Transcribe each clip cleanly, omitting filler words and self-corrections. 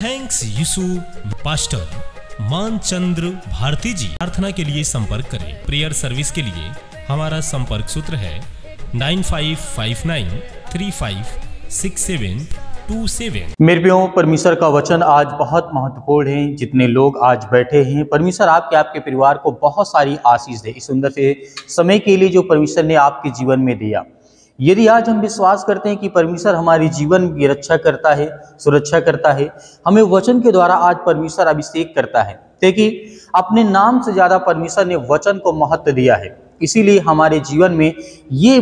Thanks यीशु pastor मानचंद्र Bharti जी। प्रार्थना के लिए संपर्क करें। प्रेयर सर्विस के लिए हमारा संपर्क सूत्र है 9559356727। मेरे प्रियो, परमेश्वर का वचन आज बहुत महत्वपूर्ण है। जितने लोग आज बैठे हैं, परमेश्वर आपके परिवार को बहुत सारी आशीष दे। इस सुंदर से समय के लिए जो परमेश्वर ने आपके जीवन में दिया, यदि आज हम विश्वास करते हैं कि परमेश्वर हमारे जीवन की रक्षा करता है, सुरक्षा करता है, हमें वचन के द्वारा आज परमेश्वर अभिषेक करता है। देखिए, अपने नाम से ज्यादा परमेश्वर ने वचन को महत्व दिया है। इसीलिए हमारे जीवन में ये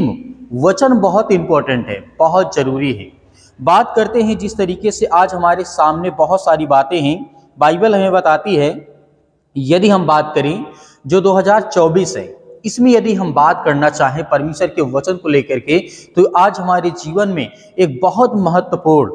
वचन बहुत इंपॉर्टेंट है, बहुत जरूरी है। बात करते हैं जिस तरीके से आज हमारे सामने बहुत सारी बातें हैं, बाइबल हमें बताती है। यदि हम बात करें जो 2024 है, इसमें यदि हम बात करना चाहें परमेश्वर के वचन को लेकर के, तो आज हमारे जीवन में एक बहुत महत्वपूर्ण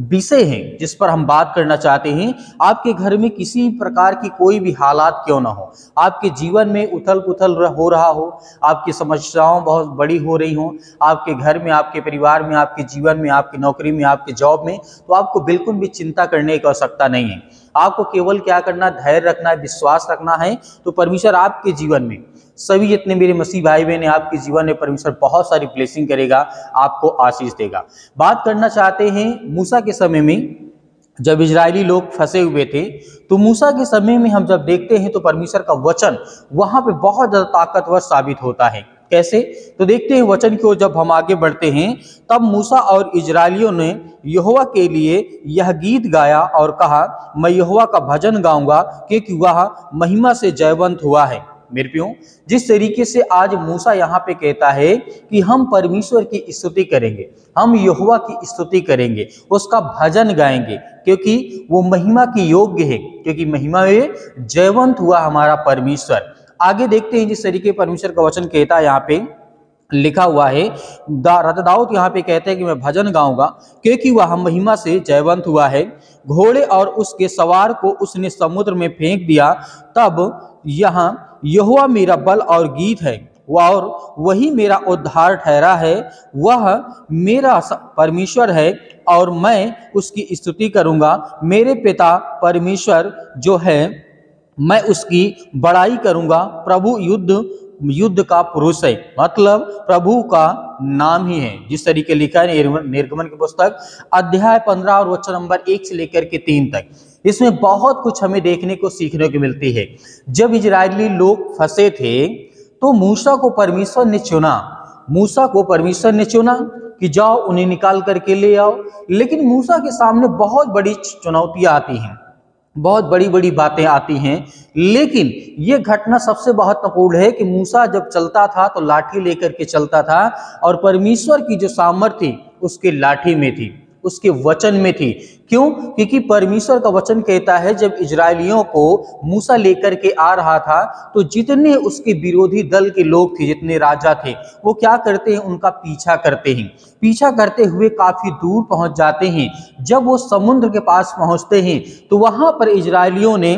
विषय है जिस पर हम बात करना चाहते हैं। आपके घर में किसी प्रकार की कोई भी हालात क्यों ना हो, आपके जीवन में उथल पुथल हो रहा हो, आपकी समस्याओं बहुत बड़ी हो रही हो, आपके घर में, आपके परिवार में, आपके जीवन में, आपकी नौकरी में, आपके जॉब में, तो आपको बिल्कुल भी चिंता करने की आवश्यकता नहीं है। आपको केवल क्या करना, धैर्य रखना है, विश्वास रखना है। तो परमेश्वर आपके जीवन में, सभी जितने मेरे मसीह भाई बहन, आपके जीवन में परमेश्वर बहुत सारी ब्लेसिंग करेगा, आपको आशीष देगा। बात करना चाहते हैं मूसा के समय में, जब इजरायली लोग फंसे हुए थे, तो मूसा के समय में हम जब देखते हैं तो परमेश्वर का वचन वहां पे बहुत ज्यादा ताकतवर साबित होता है। कैसे? तो देखते हैं वचन की ओर जब हम आगे बढ़ते हैं। तब मूसा और इजरायलियों ने यहोवा के लिए यह गीत गाया और कहा, मैं यहोवा का भजन गाऊंगा क्योंकि वह महिमा से जयवंत हुआ है। मेरे प्रियो, जिस तरीके से आज मूसा यहाँ पे कहता है कि हम परमेश्वर की स्तुति करेंगे, हम यहोवा की स्तुति करेंगे, उसका भजन गाएंगे क्योंकि वो महिमा की योग्य है, क्योंकि महिमा में जयवंत हुआ हमारा परमेश्वर। आगे देखते हैं जिस तरीके परमेश्वर का वचन कहता है, यहाँ पे लिखा हुआ है, राजा दाऊद यहाँ पे कहते हैं कि मैं भजन गाऊंगा क्योंकि वह महिमा से जयवंत हुआ है। घोड़े और उसके सवार को उसने समुद्र में फेंक दिया। तब यहाँ यहोवा मेरा बल और गीत है, और वही मेरा उद्धार ठहरा है। वह मेरा परमेश्वर है और मैं उसकी स्तुति करूंगा। मेरे पिता परमेश्वर जो है, मैं उसकी बड़ाई करूंगा। प्रभु युद्ध का पुरुष है, मतलब प्रभु का नाम ही है। जिस तरीके लिखा है निर्गमन की पुस्तक अध्याय 15 और वचन नंबर 1 से लेकर के 3 तक, इसमें बहुत कुछ हमें देखने को सीखने को मिलती है। जब इजरायली लोग फंसे थे तो मूसा को परमेश्वर ने चुना कि जाओ उन्हें निकाल करके ले आओ। लेकिन मूसा के सामने बहुत बड़ी चुनौतियां आती हैं, बहुत बड़ी बड़ी बातें आती हैं। लेकिन ये घटना सबसे महत्वपूर्ण है कि मूसा जब चलता था तो लाठी लेकर के चलता था, और परमेश्वर की जो सामर्थ्य उसके लाठी में थी, उसके वचन में थी। क्यों? क्योंकि परमेश्वर का वचन कहता है जब इजरायलियों को मूसा लेकर के आ रहा था तो जितने उसके विरोधी दल के लोग थे, जितने राजा थे, वो क्या करते हैं, उनका पीछा करते हैं। पीछा करते हुए काफी दूर पहुंच जाते हैं। जब वो समुद्र के पास पहुंचते हैं तो वहां पर इजरायलियों ने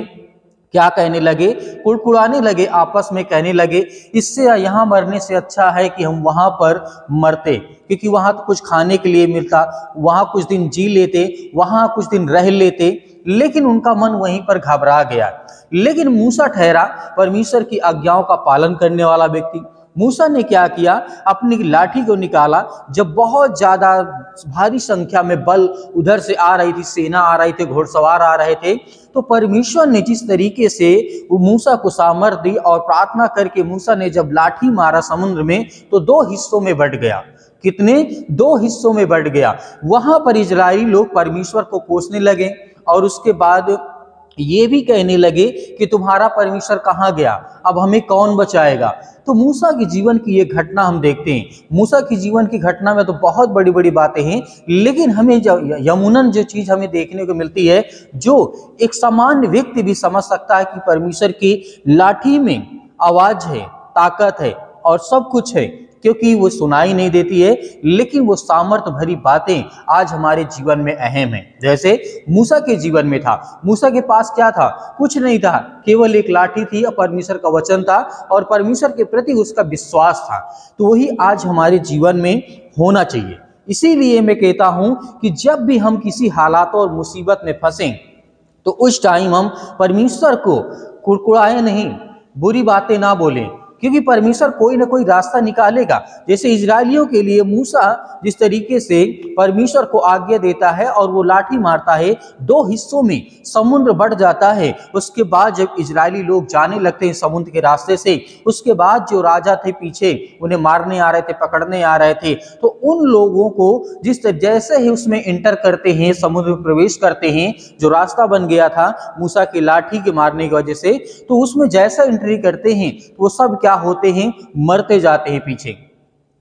क्या कहने लगे, कुड़कुड़ाने लगे, आपस में कहने लगे, इससे यहाँ मरने से अच्छा है कि हम वहां पर मरते, क्योंकि वहां तो कुछ खाने के लिए मिलता, वहां कुछ दिन जी लेते, वहां कुछ दिन रह लेते। लेकिन उनका मन वहीं पर घबरा गया। लेकिन मूसा ठहरा परमेश्वर की आज्ञाओं का पालन करने वाला व्यक्ति। मूसा ने क्या किया, अपनी लाठी को निकाला। जब बहुत ज्यादा भारी संख्या में बल उधर से आ रही थी, सेना आ रही थी, घुड़सवार आ रहे थे, तो परमेश्वर ने जिस तरीके से वो मूसा को सामर्थ दी, और प्रार्थना करके मूसा ने जब लाठी मारा समुद्र में, तो 2 हिस्सों में बंट गया। कितने? 2 हिस्सों में बंट गया। वहां पर इजरायली लोग परमेश्वर को कोसने लगे और उसके बाद ये भी कहने लगे कि तुम्हारा परमेश्वर कहाँ गया, अब हमें कौन बचाएगा। तो मूसा के जीवन की ये घटना हम देखते हैं। मूसा की जीवन की घटना में तो बहुत बड़ी बड़ी बातें हैं, लेकिन हमें यमुनन जो चीज हमें देखने को मिलती है, जो एक सामान्य व्यक्ति भी समझ सकता है कि परमेश्वर की लाठी में आवाज है, ताकत है और सब कुछ है, क्योंकि वो सुनाई नहीं देती है, लेकिन वो सामर्थ भरी बातें आज हमारे जीवन में अहम है। जैसे मूसा के जीवन में था, मूसा के पास क्या था? कुछ नहीं था, केवल एक लाठी थी और परमेश्वर का वचन था और परमेश्वर के प्रति उसका विश्वास था। तो वही आज हमारे जीवन में होना चाहिए। इसीलिए मैं कहता हूं कि जब भी हम किसी हालातों और मुसीबत में फंसें, तो उस टाइम हम परमेश्वर को कुड़कुड़ाए नहीं, बुरी बातें ना बोलें, क्योंकि परमेश्वर कोई ना कोई रास्ता निकालेगा। जैसे इजरायलियों के लिए मूसा जिस तरीके से परमेश्वर को आज्ञा देता है और वो लाठी मारता है, 2 हिस्सों में समुद्र बढ़ जाता है। उसके बाद जब इजरायली लोग जाने लगते हैं समुद्र के रास्ते से, उसके बाद जो राजा थे पीछे उन्हें मारने आ रहे थे, पकड़ने आ रहे थे, तो उन लोगों को जैसे ही उसमें इंटर करते हैं, समुद्र में प्रवेश करते हैं, जो रास्ता बन गया था मूसा की लाठी के मारने की वजह से, तो उसमें जैसा एंट्री करते हैं तो वो सब क्या होते हैं, मरते जाते हैं पीछे।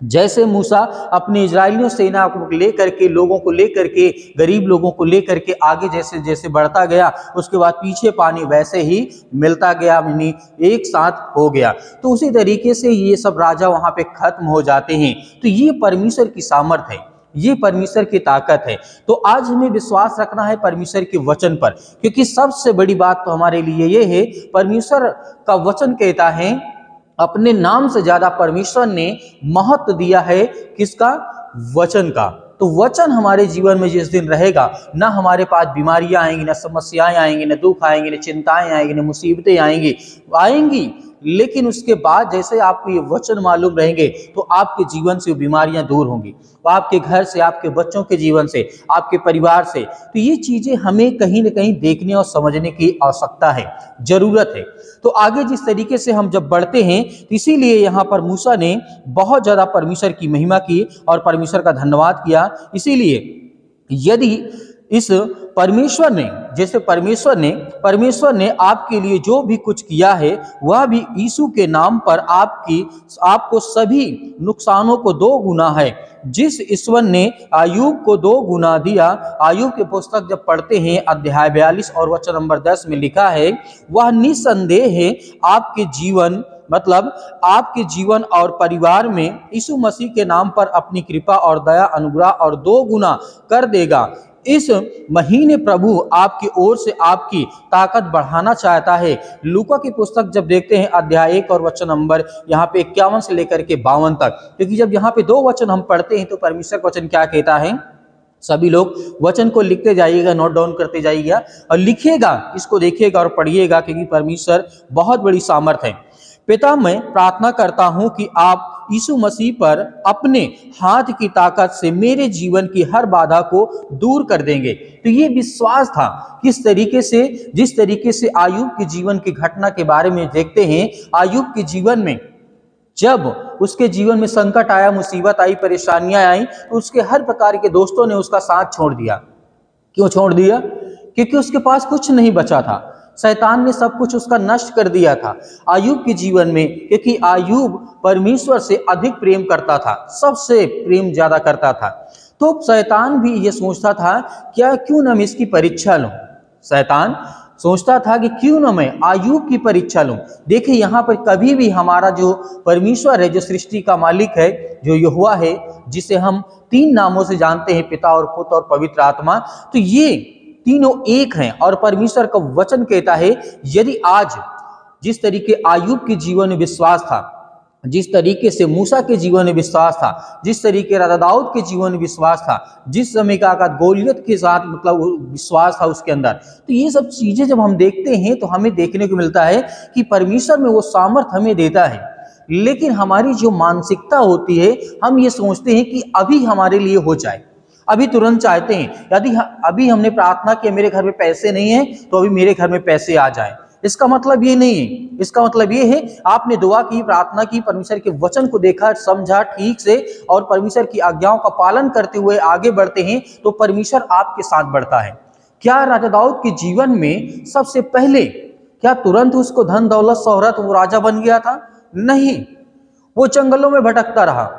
जैसे मूसा अपने इजरायलियों सेना को लेकर के, लोगों को लेकर के, गरीब लोगों को लेकर के आगे जैसे जैसे बढ़ता गया, उसके बाद पीछे पानी वैसे ही मिलता गया, यानी एक साथ हो गया। तो उसी तरीके से ये सब राजा वहां पे खत्म हो जाते हैं। तो ये परमेश्वर की सामर्थ्य है, ये परमेश्वर की ताकत है। तो आज हमें विश्वास रखना है परमेश्वर के वचन पर, क्योंकि सबसे बड़ी बात तो हमारे लिए ये है, परमेश्वर का वचन कहता है, अपने नाम से ज्यादा परमेश्वर ने महत्व दिया है किसका? वचन का। तो वचन हमारे जीवन में जिस दिन रहेगा, ना हमारे पास बीमारियां आएंगी, ना समस्याएं आएंगी, ना दुख आएंगे, ना चिंताएं आएंगी, ना मुसीबतें आएंगी, लेकिन उसके बाद जैसे आपको ये वचन मालूम रहेंगे तो आपके जीवन से बीमारियां दूर होंगी, आपके घर से, आपके बच्चों के जीवन से, आपके परिवार से। तो ये चीजें हमें कहीं ना कहीं देखने और समझने की आवश्यकता है, जरूरत है। तो आगे जिस तरीके से हम जब बढ़ते हैं, तो इसीलिए यहाँ पर मूसा ने बहुत ज्यादा परमेश्वर की महिमा की और परमेश्वर का धन्यवाद किया। इसीलिए यदि इस परमेश्वर ने, जैसे परमेश्वर ने आपके लिए जो भी कुछ किया है, वह भी यीशु के नाम पर आपको सभी नुकसानों को 2 गुना है। जिस ईश्वर ने आयूब को 2 गुना दिया, आयूब की पुस्तक जब पढ़ते हैं अध्याय 42 और वचन नंबर 10 में लिखा है, वह निसंदेह है आपके जीवन, मतलब आपके जीवन और परिवार में यीशु मसीह के नाम पर अपनी कृपा और दया, अनुग्रह और 2 गुना कर देगा। इस महीने प्रभु आपकी ओर से आपकी ताकत बढ़ाना चाहता है। लूका की पुस्तक जब देखते हैं अध्याय 1 और वचन नंबर यहाँ पे 51 से लेकर के 52 तक, क्योंकि जब यहाँ पे 2 वचन हम पढ़ते हैं तो परमेश्वर का वचन क्या कहता है, सभी लोग वचन को लिखते जाइएगा, नोट डाउन करते जाइएगा और लिखिएगा, इसको देखिएगा और पढ़िएगा, क्योंकि परमेश्वर बहुत बड़ी सामर्थ है। पिता, मैं प्रार्थना करता हूं कि आप यीशु मसीह पर अपने हाथ की ताकत से मेरे जीवन की हर बाधा को दूर कर देंगे। तो ये विश्वास था, किस तरीके से, जिस तरीके से आयूब के जीवन की घटना के बारे में देखते हैं। आयूब के जीवन में जब उसके जीवन में संकट आया, मुसीबत आई, परेशानियां आई, तो उसके हर प्रकार के दोस्तों ने उसका साथ छोड़ दिया। क्यों छोड़ दिया? क्योंकि उसके पास कुछ नहीं बचा था, शैतान ने सब कुछ उसका नष्ट कर दिया था आयूब के जीवन में। क्योंकि आयूब परमेश्वर से अधिक प्रेम करता था, सबसे प्रेम ज्यादा करता था। तो शैतान भी ये सोचता था, क्यों ना मैं इसकी परीक्षा लूं। शैतान सोचता था कि क्यों ना मैं आयूब की परीक्षा लूं। देखिए यहाँ पर कभी भी हमारा जो परमेश्वर है, जो सृष्टि का मालिक है, जो यहोवा है, जिसे हम 3 नामों से जानते हैं, पिता और पुत्र और पवित्र आत्मा, तो ये तीनों एक हैं। और परमेश्वर का वचन कहता है, यदि आज जिस तरीके आयूब के जीवन में विश्वास था, जिस तरीके से मूसा के जीवन में विश्वास था, जिस तरीके राजा दाऊद के जीवन में विश्वास था, जिस समय का गोलियत के साथ मतलब विश्वास था उसके अंदर, तो ये सब चीजें जब हम देखते हैं तो हमें देखने को मिलता है कि परमेश्वर में वो सामर्थ हमें देता है। लेकिन हमारी जो मानसिकता होती है, हम ये सोचते हैं कि अभी हमारे लिए हो जाए, अभी तुरंत चाहते हैं। यदि अभी हमने प्रार्थना की मेरे घर में पैसे नहीं है, तो अभी मेरे घर में पैसे आ जाए, इसका मतलब ये नहीं है। इसका मतलब ये है आपने दुआ की, प्रार्थना की, परमेश्वर के वचन को देखा, समझा ठीक से और परमेश्वर की आज्ञाओं का पालन करते हुए आगे बढ़ते हैं, तो परमेश्वर आपके साथ बढ़ता है। क्या राजा दाऊद के जीवन में सबसे पहले क्या तुरंत उसको धन दौलत शोहरत वो राजा बन गया था? नहीं, वो जंगलों में भटकता रहा,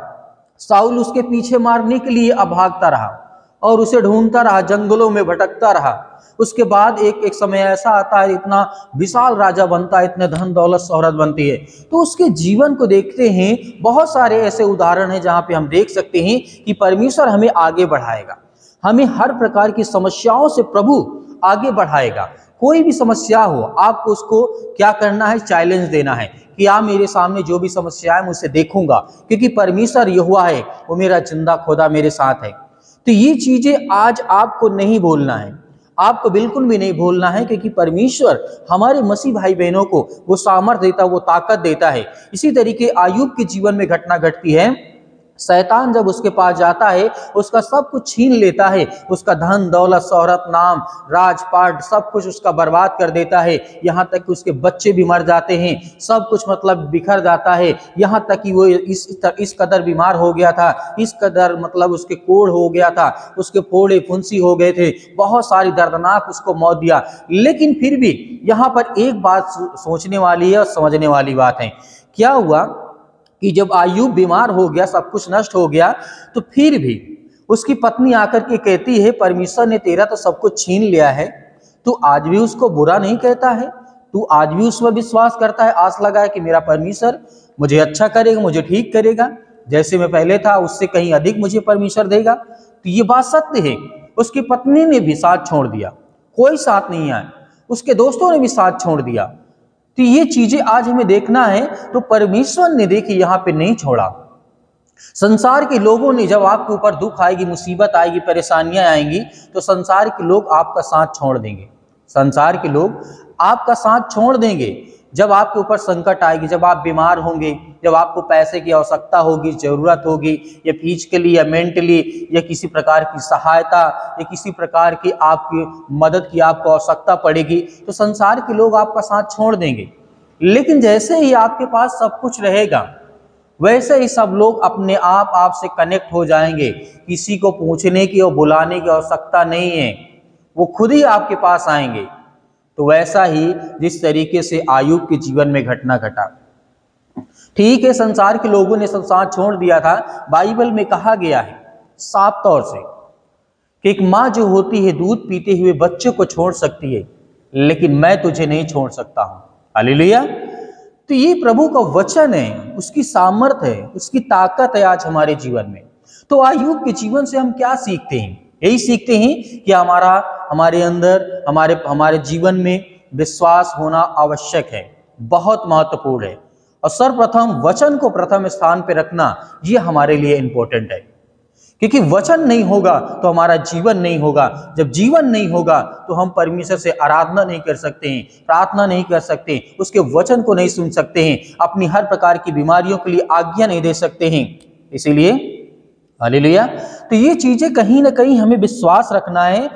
साउल उसके पीछे मारने के लिए भागता रहा और उसे ढूंढता रहा, जंगलों में भटकता रहा। उसके बाद एक समय ऐसा आता है, इतना विशाल राजा बनता है, इतने धन दौलत शोहरत बनती है। तो उसके जीवन को देखते हैं, बहुत सारे ऐसे उदाहरण हैं जहां पे हम देख सकते हैं कि परमेश्वर हमें आगे बढ़ाएगा, हमें हर प्रकार की समस्याओं से प्रभु आगे बढ़ाएगा। कोई भी समस्या हो, आपको उसको क्या करना है? चैलेंज देना है कि आप मेरे सामने जो भी समस्या है मुझसे देखूंगा, क्योंकि परमेश्वर यहोवा है, वो मेरा जिंदा खुदा मेरे साथ है। तो ये चीजें आज आपको नहीं बोलना है, आपको बिल्कुल भी नहीं भूलना है, क्योंकि परमेश्वर हमारे मसीह भाई बहनों को वो सामर्थ देता है, वो ताकत देता है। इसी तरीके अय्यूब के जीवन में घटना घटती है। शैतान जब उसके पास जाता है, उसका सब कुछ छीन लेता है, उसका धन दौलत शोहरत नाम राजपाट सब कुछ उसका बर्बाद कर देता है। यहाँ तक कि उसके बच्चे भी मर जाते हैं, सब कुछ मतलब बिखर जाता है। यहाँ तक कि वो इस कदर बीमार हो गया था, इस कदर मतलब उसके कोढ़ हो गया था, उसके फोड़े फुंसी हो गए थे, बहुत सारी दर्दनाक उसको मौत दिया। लेकिन फिर भी यहाँ पर एक बात सोचने वाली है और समझने वाली बात है। क्या हुआ कि जब अय्यूब बीमार हो गया, सब कुछ नष्ट हो गया, तो फिर भी उसकी पत्नी आकर के कहती है, परमेश्वर ने तेरा तो सब कुछ छीन लिया है, तू आज भी उसको बुरा नहीं कहता है, तू आज भी उस पर विश्वास करता है, आस लगाए कि मेरा परमेश्वर मुझे अच्छा करेगा, मुझे ठीक करेगा, जैसे मैं पहले था उससे कहीं अधिक मुझे परमेश्वर देगा। तो ये बात सत्य है। उसकी पत्नी ने भी साथ छोड़ दिया, कोई साथ नहीं आया, उसके दोस्तों ने भी साथ छोड़ दिया। तो ये चीजें आज हमें देखना है। तो परमेश्वर ने देखी यहाँ पे नहीं छोड़ा। संसार के लोगों ने, जब आपके ऊपर दुख आएगी, मुसीबत आएगी, परेशानियां आएंगी, तो संसार के लोग आपका साथ छोड़ देंगे। संसार के लोग आपका साथ छोड़ देंगे। जब आपके ऊपर संकट आएगी, जब आप बीमार होंगे, जब आपको पैसे की आवश्यकता होगी, जरूरत होगी, या फिजिकली या मेंटली, या किसी प्रकार की सहायता या किसी प्रकार की आपकी मदद की आपको आवश्यकता पड़ेगी, तो संसार के लोग आपका साथ छोड़ देंगे। लेकिन जैसे ही आपके पास सब कुछ रहेगा, वैसे ही सब लोग अपने आप आपसे कनेक्ट हो जाएंगे। किसी को पूछने की और बुलाने की आवश्यकता नहीं है, वो खुद ही आपके पास आएंगे। तो वैसा ही जिस तरीके से अय्यूब के जीवन में घटना घटा, ठीक है, संसार के लोगों ने सब साथ छोड़ दिया था। बाइबल में कहा गया है साफ तौर से कि एक माँ जो होती है दूध पीते हुए बच्चे को छोड़ सकती है, लेकिन मैं तुझे नहीं छोड़ सकता हूं। हालेलुया। तो ये प्रभु का वचन है, उसकी सामर्थ है, उसकी ताकत है आज हमारे जीवन में। तो अय्यूब के जीवन से हम क्या सीखते हैं? यही सीखते हैं कि हमारे अंदर हमारे जीवन में विश्वास होना आवश्यक है, बहुत महत्वपूर्ण है। और सर्वप्रथम वचन को प्रथम स्थान पे रखना, ये हमारे लिए इंपॉर्टेंट है, क्योंकि वचन नहीं होगा तो हमारा जीवन नहीं होगा। जब जीवन नहीं होगा तो हम परमेश्वर से आराधना नहीं कर सकते हैं, प्रार्थना नहीं कर सकते, उसके वचन को नहीं सुन सकते हैं, अपनी हर प्रकार की बीमारियों के लिए आज्ञा नहीं दे सकते हैं। इसीलिए हालेलुया। तो ये चीजें कहीं ना कहीं हमें विश्वास रखना है।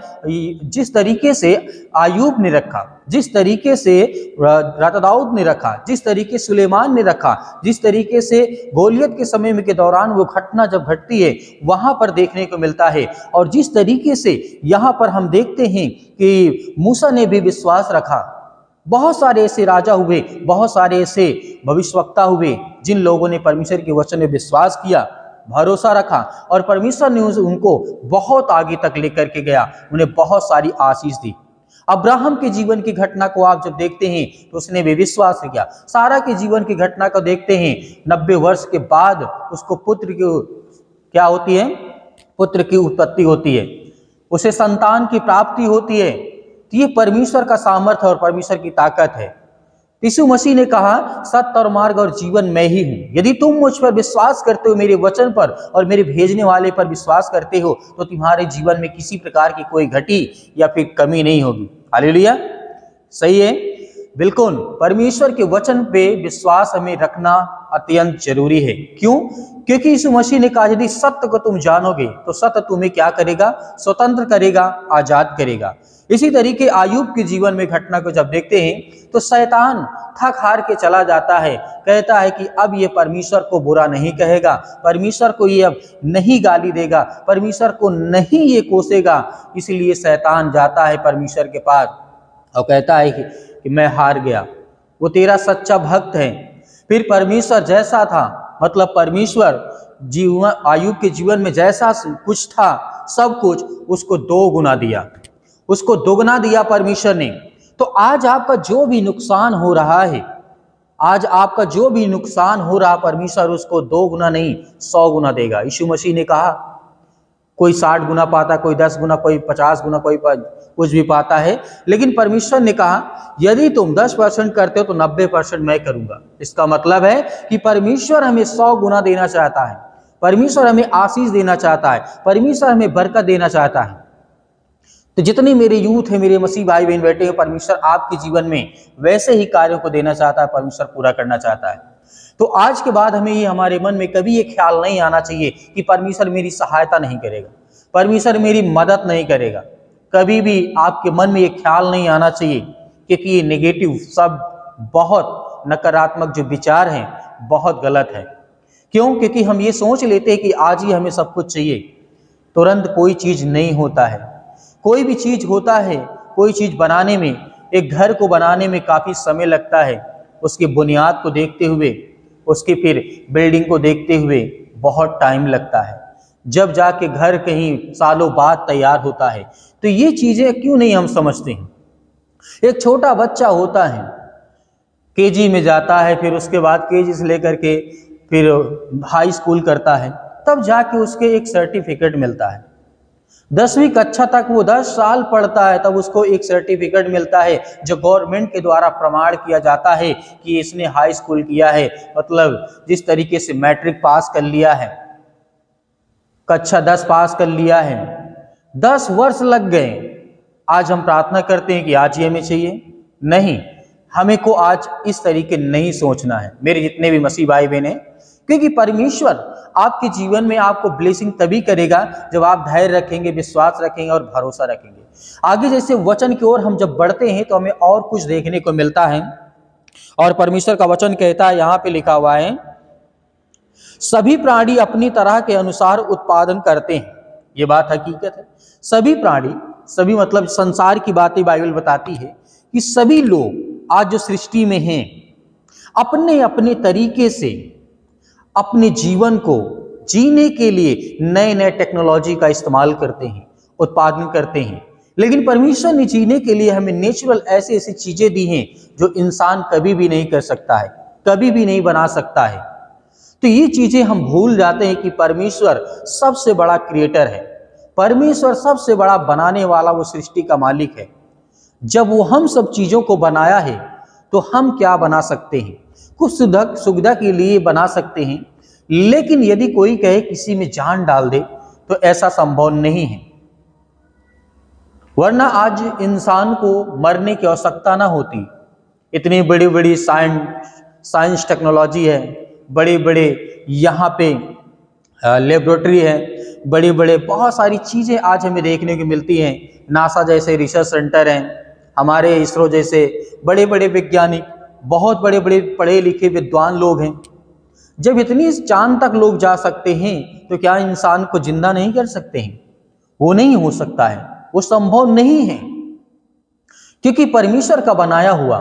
जिस तरीके से अय्यूब ने रखा, जिस तरीके से राजा दाऊद ने रखा, जिस तरीके से सुलेमान ने रखा, जिस तरीके से गोलियत के समय में के दौरान वो घटना जब घटती है वहां पर देखने को मिलता है, और जिस तरीके से यहाँ पर हम देखते हैं कि मूसा ने भी विश्वास रखा। बहुत सारे ऐसे राजा हुए, बहुत सारे ऐसे भविष्यवक्ता हुए जिन लोगों ने परमेश्वर के वचन में विश्वास किया, भरोसा रखा, और परमेश्वर ने उनको बहुत आगे तक लेकर के गया, उन्हें बहुत सारी आशीष दी। अब्राहम के जीवन की घटना को आप जब देखते हैं तो उसने भी विश्वास किया। सारा के जीवन की घटना को देखते हैं, 90 वर्ष के बाद उसको पुत्र की क्या होती है? पुत्र की उत्पत्ति होती है, उसे संतान की प्राप्ति होती है। तो ये परमेश्वर का सामर्थ्य और परमेश्वर की ताकत है। यीशु मसीह ने कहा, सत्य और मार्ग और जीवन मैं ही हूं। यदि तुम मुझ पर विश्वास करते हो, मेरे वचन पर और मेरे भेजने वाले पर विश्वास करते हो, तो तुम्हारे जीवन में किसी प्रकार की कोई घटी या फिर कमी नहीं होगी। हालेलुया। सही है, बिल्कुल। परमेश्वर के वचन पे विश्वास हमें रखना अत्यंत जरूरी है। क्यों? क्योंकि यीशु मसीह ने कहा, यदि सत्य को तुम जानोगे तो सत्य तुम्हें क्या करेगा? स्वतंत्र करेगा, आजाद करेगा। इसी तरीके अय्यूब के जीवन में घटना को जब देखते हैं तो शैतान थक हार के चला जाता है, कहता है कि अब ये परमेश्वर को बुरा नहीं कहेगा, परमेश्वर को ये अब नहीं गाली देगा, परमेश्वर को नहीं ये कोसेगा। इसलिए शैतान जाता है परमेश्वर के पास और कहता है कि मैं हार गया, वो तेरा सच्चा भक्त है। फिर परमेश्वर जैसा था, मतलब परमेश्वर जीवन अय्यूब के जीवन में जैसा कुछ था सब कुछ उसको 2 गुना दिया, उसको दोगुना दिया परमेश्वर ने। तो आज आपका जो भी नुकसान हो रहा है, आज आपका जो भी नुकसान हो रहा, परमेश्वर उसको 2 गुना नहीं 100 गुना देगा। यीशु मसीह ने कहा, कोई 60 गुना पाता, कोई 10 गुना, कोई 50 गुना, कोई कुछ भी पाता है, लेकिन परमेश्वर ने कहा यदि तुम 10% करते हो तो 90% मैं करूंगा। इसका मतलब है कि परमेश्वर हमें 100 गुना देना चाहता है, परमेश्वर हमें आशीष देना चाहता है, परमेश्वर हमें बरकत देना चाहता है। तो जितने मेरे यूथ है, मेरे मसीह भाई बहन बैठे हैं, परमेश्वर आपके जीवन में वैसे ही कार्यों को देना चाहता है, परमेश्वर पूरा करना चाहता है। तो आज के बाद हमें ये हमारे मन में कभी ये ख्याल नहीं आना चाहिए कि परमेश्वर मेरी सहायता नहीं करेगा, परमेश्वर मेरी मदद नहीं करेगा। कभी भी आपके मन में ये ख्याल नहीं आना चाहिए, क्योंकि ये नेगेटिव सब बहुत नकारात्मक जो विचार हैं बहुत गलत है। क्यों? क्योंकि हम ये सोच लेते हैं कि आज ही हमें सब कुछ चाहिए। तुरंत कोई चीज़ नहीं होता है। कोई भी चीज़ होता है, कोई चीज़ बनाने में, एक घर को बनाने में काफ़ी समय लगता है। उसकी बुनियाद को देखते हुए, उसकी फिर बिल्डिंग को देखते हुए बहुत टाइम लगता है, जब जाके घर कहीं सालों बाद तैयार होता है। तो ये चीज़ें क्यों नहीं हम समझते हैं? एक छोटा बच्चा होता है, केजी में जाता है, फिर उसके बाद केजी से लेकर के फिर हाई स्कूल करता है, तब जाके उसके एक सर्टिफिकेट मिलता है। 10वीं कक्षा तक वो 10 साल पढ़ता है, तब उसको एक सर्टिफिकेट मिलता है जो गवर्नमेंट के द्वारा प्रमाण किया जाता है कि इसने हाई स्कूल किया है, मतलब जिस तरीके से मैट्रिक पास कर लिया है, कक्षा 10 पास कर लिया है। 10 वर्ष लग गए। आज हम प्रार्थना करते हैं कि आज ही हमें चाहिए, नहीं, हमें को आज इस तरीके नहीं सोचना है मेरे जितने भी मसीह भाई बहन हैं, क्योंकि परमेश्वर आपके जीवन में आपको ब्लेसिंग तभी करेगा जब आप धैर्य रखेंगे, विश्वास रखेंगे और भरोसा रखेंगे। आगे जैसे वचन की ओर हम जब बढ़ते हैं तो हमें और कुछ देखने को मिलता है, और परमेश्वर का वचन कहता है, यहाँ पे लिखा हुआ है, सभी प्राणी अपनी तरह के अनुसार उत्पादन करते हैं। ये बात हकीकत है। सभी प्राणी, सभी मतलब संसार की बातें बाइबल बताती है कि सभी लोग आज जो सृष्टि में हैं अपने अपने तरीके से अपने जीवन को जीने के लिए नए नए टेक्नोलॉजी का इस्तेमाल करते हैं, उत्पादन करते हैं। लेकिन परमेश्वर ने जीने के लिए हमें नेचुरल ऐसी ऐसी चीजें दी हैं जो इंसान कभी भी नहीं कर सकता है, कभी भी नहीं बना सकता है। तो ये चीजें हम भूल जाते हैं कि परमेश्वर सबसे बड़ा क्रिएटर है, परमेश्वर सबसे बड़ा बनाने वाला, वो सृष्टि का मालिक है। जब वो हम सब चीजों को बनाया है तो हम क्या बना सकते हैं? कुछ सुविधा के लिए बना सकते हैं, लेकिन यदि कोई कहे किसी में जान डाल दे तो ऐसा संभव नहीं है। वरना आज इंसान को मरने की आवश्यकता ना होती। इतनी बड़ी बड़ी साइंस टेक्नोलॉजी है, बड़े बड़े यहाँ पे लेबोरेटरी है, बड़े बड़े बहुत सारी चीज़ें आज हमें देखने को मिलती हैं। नासा जैसे रिसर्च सेंटर हैं, हमारे इसरो जैसे बड़े बड़े वैज्ञानिक, बहुत बड़े बड़े पढ़े लिखे विद्वान लोग हैं। जब इतनी चांद तक लोग जा सकते हैं तो क्या इंसान को जिंदा नहीं कर सकते हैं? वो नहीं हो सकता है, वो संभव नहीं है, क्योंकि परमेश्वर का बनाया हुआ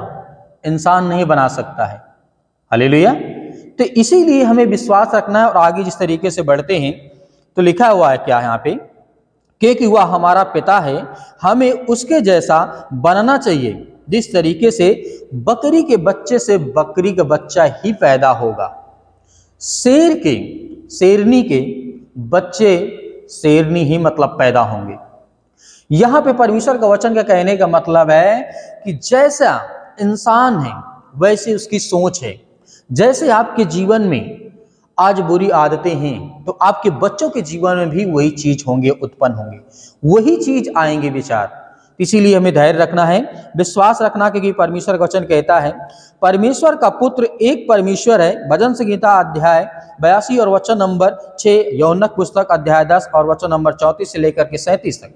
इंसान नहीं बना सकता है। हालेलुया। तो इसीलिए हमें विश्वास रखना है। और आगे जिस तरीके से बढ़ते हैं तो लिखा हुआ है क्या यहाँ पे, क्योंकि वह हमारा पिता है, हमें उसके जैसा बनना चाहिए। जिस तरीके से बकरी के बच्चे से बकरी का बच्चा ही पैदा होगा, शेरनी के बच्चे शेरनी ही मतलब पैदा होंगे। यहाँ पे परमेश्वर का वचन का कहने का मतलब है कि जैसा इंसान है वैसे उसकी सोच है। जैसे आपके जीवन में आज बुरी आदतें हैं तो आपके बच्चों के जीवन में भी वही चीज होंगे, उत्पन्न होंगे, वही चीज आएंगे विचार। इसीलिए हमें धैर्य रखना है, विश्वास रखना, क्योंकि परमेश्वर का वचन कहता है परमेश्वर का पुत्र एक परमेश्वर है। भजन संहिता अध्याय 82 और वचन नंबर 6, यौनक पुस्तक अध्याय 10 और वचन नंबर 34 से लेकर के 37 तक।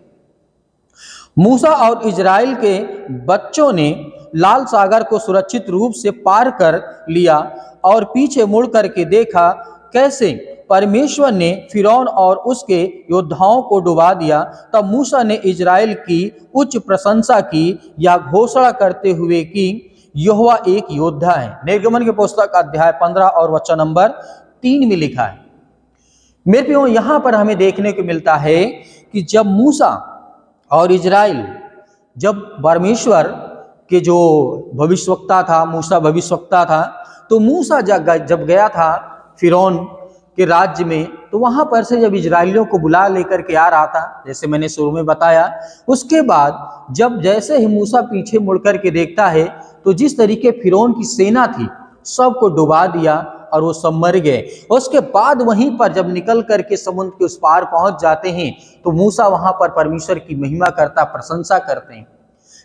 मूसा और इजराइल के बच्चों ने लाल सागर को सुरक्षित रूप से पार कर लिया और पीछे मुड़ करके देखा कैसे परमेश्वर ने फिरौन और उसके योद्धाओं को डुबा दिया। तब मूसा ने इजराइल की उच्च प्रशंसा की, या घोषणा करते हुए कि यहोवा एक योद्धा है। निर्गमन के पुस्तक अध्याय 15 और वचन नंबर 3 में लिखा है। मेरे प्रियो, यहाँ पर हमें देखने को मिलता है कि जब मूसा और इजराइल, जब परमेश्वर के जो भविष्यवक्ता था, मूसा भविष्यवक्ता था, तो मूसा जब गया था फिरौन के राज्य में, तो वहां पर से जब इजराइलियों को बुला लेकर के आ रहा था, जैसे मैंने शुरू में बताया, उसके बाद जब जैसे ही मूसा पीछे मुड़ कर के देखता है तो जिस तरीके फिरौन की सेना थी सबको डुबा दिया और वो सब मर गए। उसके बाद वहीं पर जब निकल करके समुद्र के उस पार पहुंच जाते हैं तो मूसा वहां पर परमेश्वर की महिमा करता, प्रशंसा करते हैं।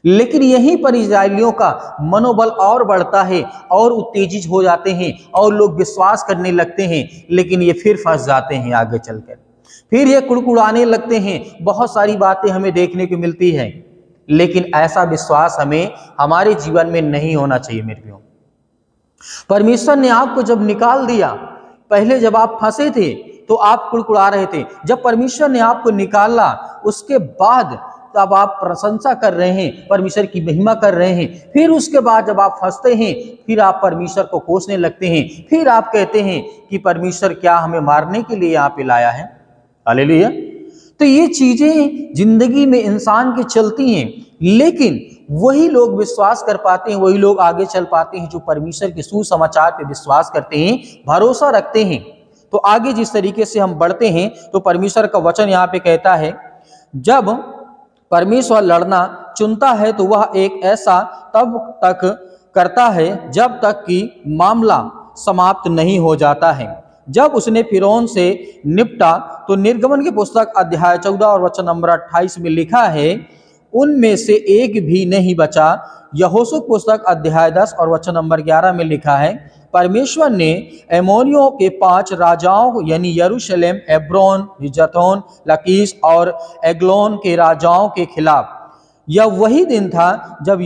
लेकिन यहीं पर इस्राएलियों का मनोबल और बढ़ता है और उत्तेजित हो जाते हैं और लोग विश्वास करने लगते हैं, लेकिन ये फिर फंस जाते हैं आगे चलकर, फिर ये कुड़कुड़ाने लगते हैं। बहुत सारी बातें हमें देखने को मिलती हैं, लेकिन ऐसा विश्वास हमें हमारे जीवन में नहीं होना चाहिए। मेरे प्रियो, परमेश्वर ने आपको जब निकाल दिया, पहले जब आप फंसे थे तो आप कुड़कुड़ा रहे थे, जब परमेश्वर ने आपको निकाला उसके बाद तब आप प्रशंसा कर रहे हैं, परमेश्वर की महिमा कर रहे हैं। फिर उसके बाद जब आप फंसते हैं फिर आप परमेश्वर को कोसने लगते हैं, फिर आप कहते हैं कि परमेश्वर क्या हमें मारने के लिए यहाँ पे लाया है। हालेलुया। तो ये चीजें जिंदगी में इंसान की चलती हैं, लेकिन वही लोग विश्वास कर पाते हैं, वही लोग आगे चल पाते हैं जो परमेश्वर के सुसमाचार पे विश्वास करते हैं, भरोसा रखते हैं। तो आगे जिस तरीके से हम बढ़ते हैं तो परमेश्वर का वचन यहाँ पे कहता है, जब परमेश्वर लड़ना चुनता है तो वह एक ऐसा तब तक करता है जब तक कि मामला समाप्त नहीं हो जाता है। जब उसने फिरौन से निपटा तो निर्गमन की पुस्तक अध्याय 14 और वचन नंबर 28 में लिखा है, उनमें से एक भी नहीं बचा। यहोशू पुस्तक अध्याय 10 और वचन नंबर 11 में लिखा है, परमेश्वर ने एमोरियों के 5 राजाओं यानी यरूशलेम, एब्रोन, जतोन, लकीश और एग्लोन के राजाओं के खिलाफ, यह वही दिन था जब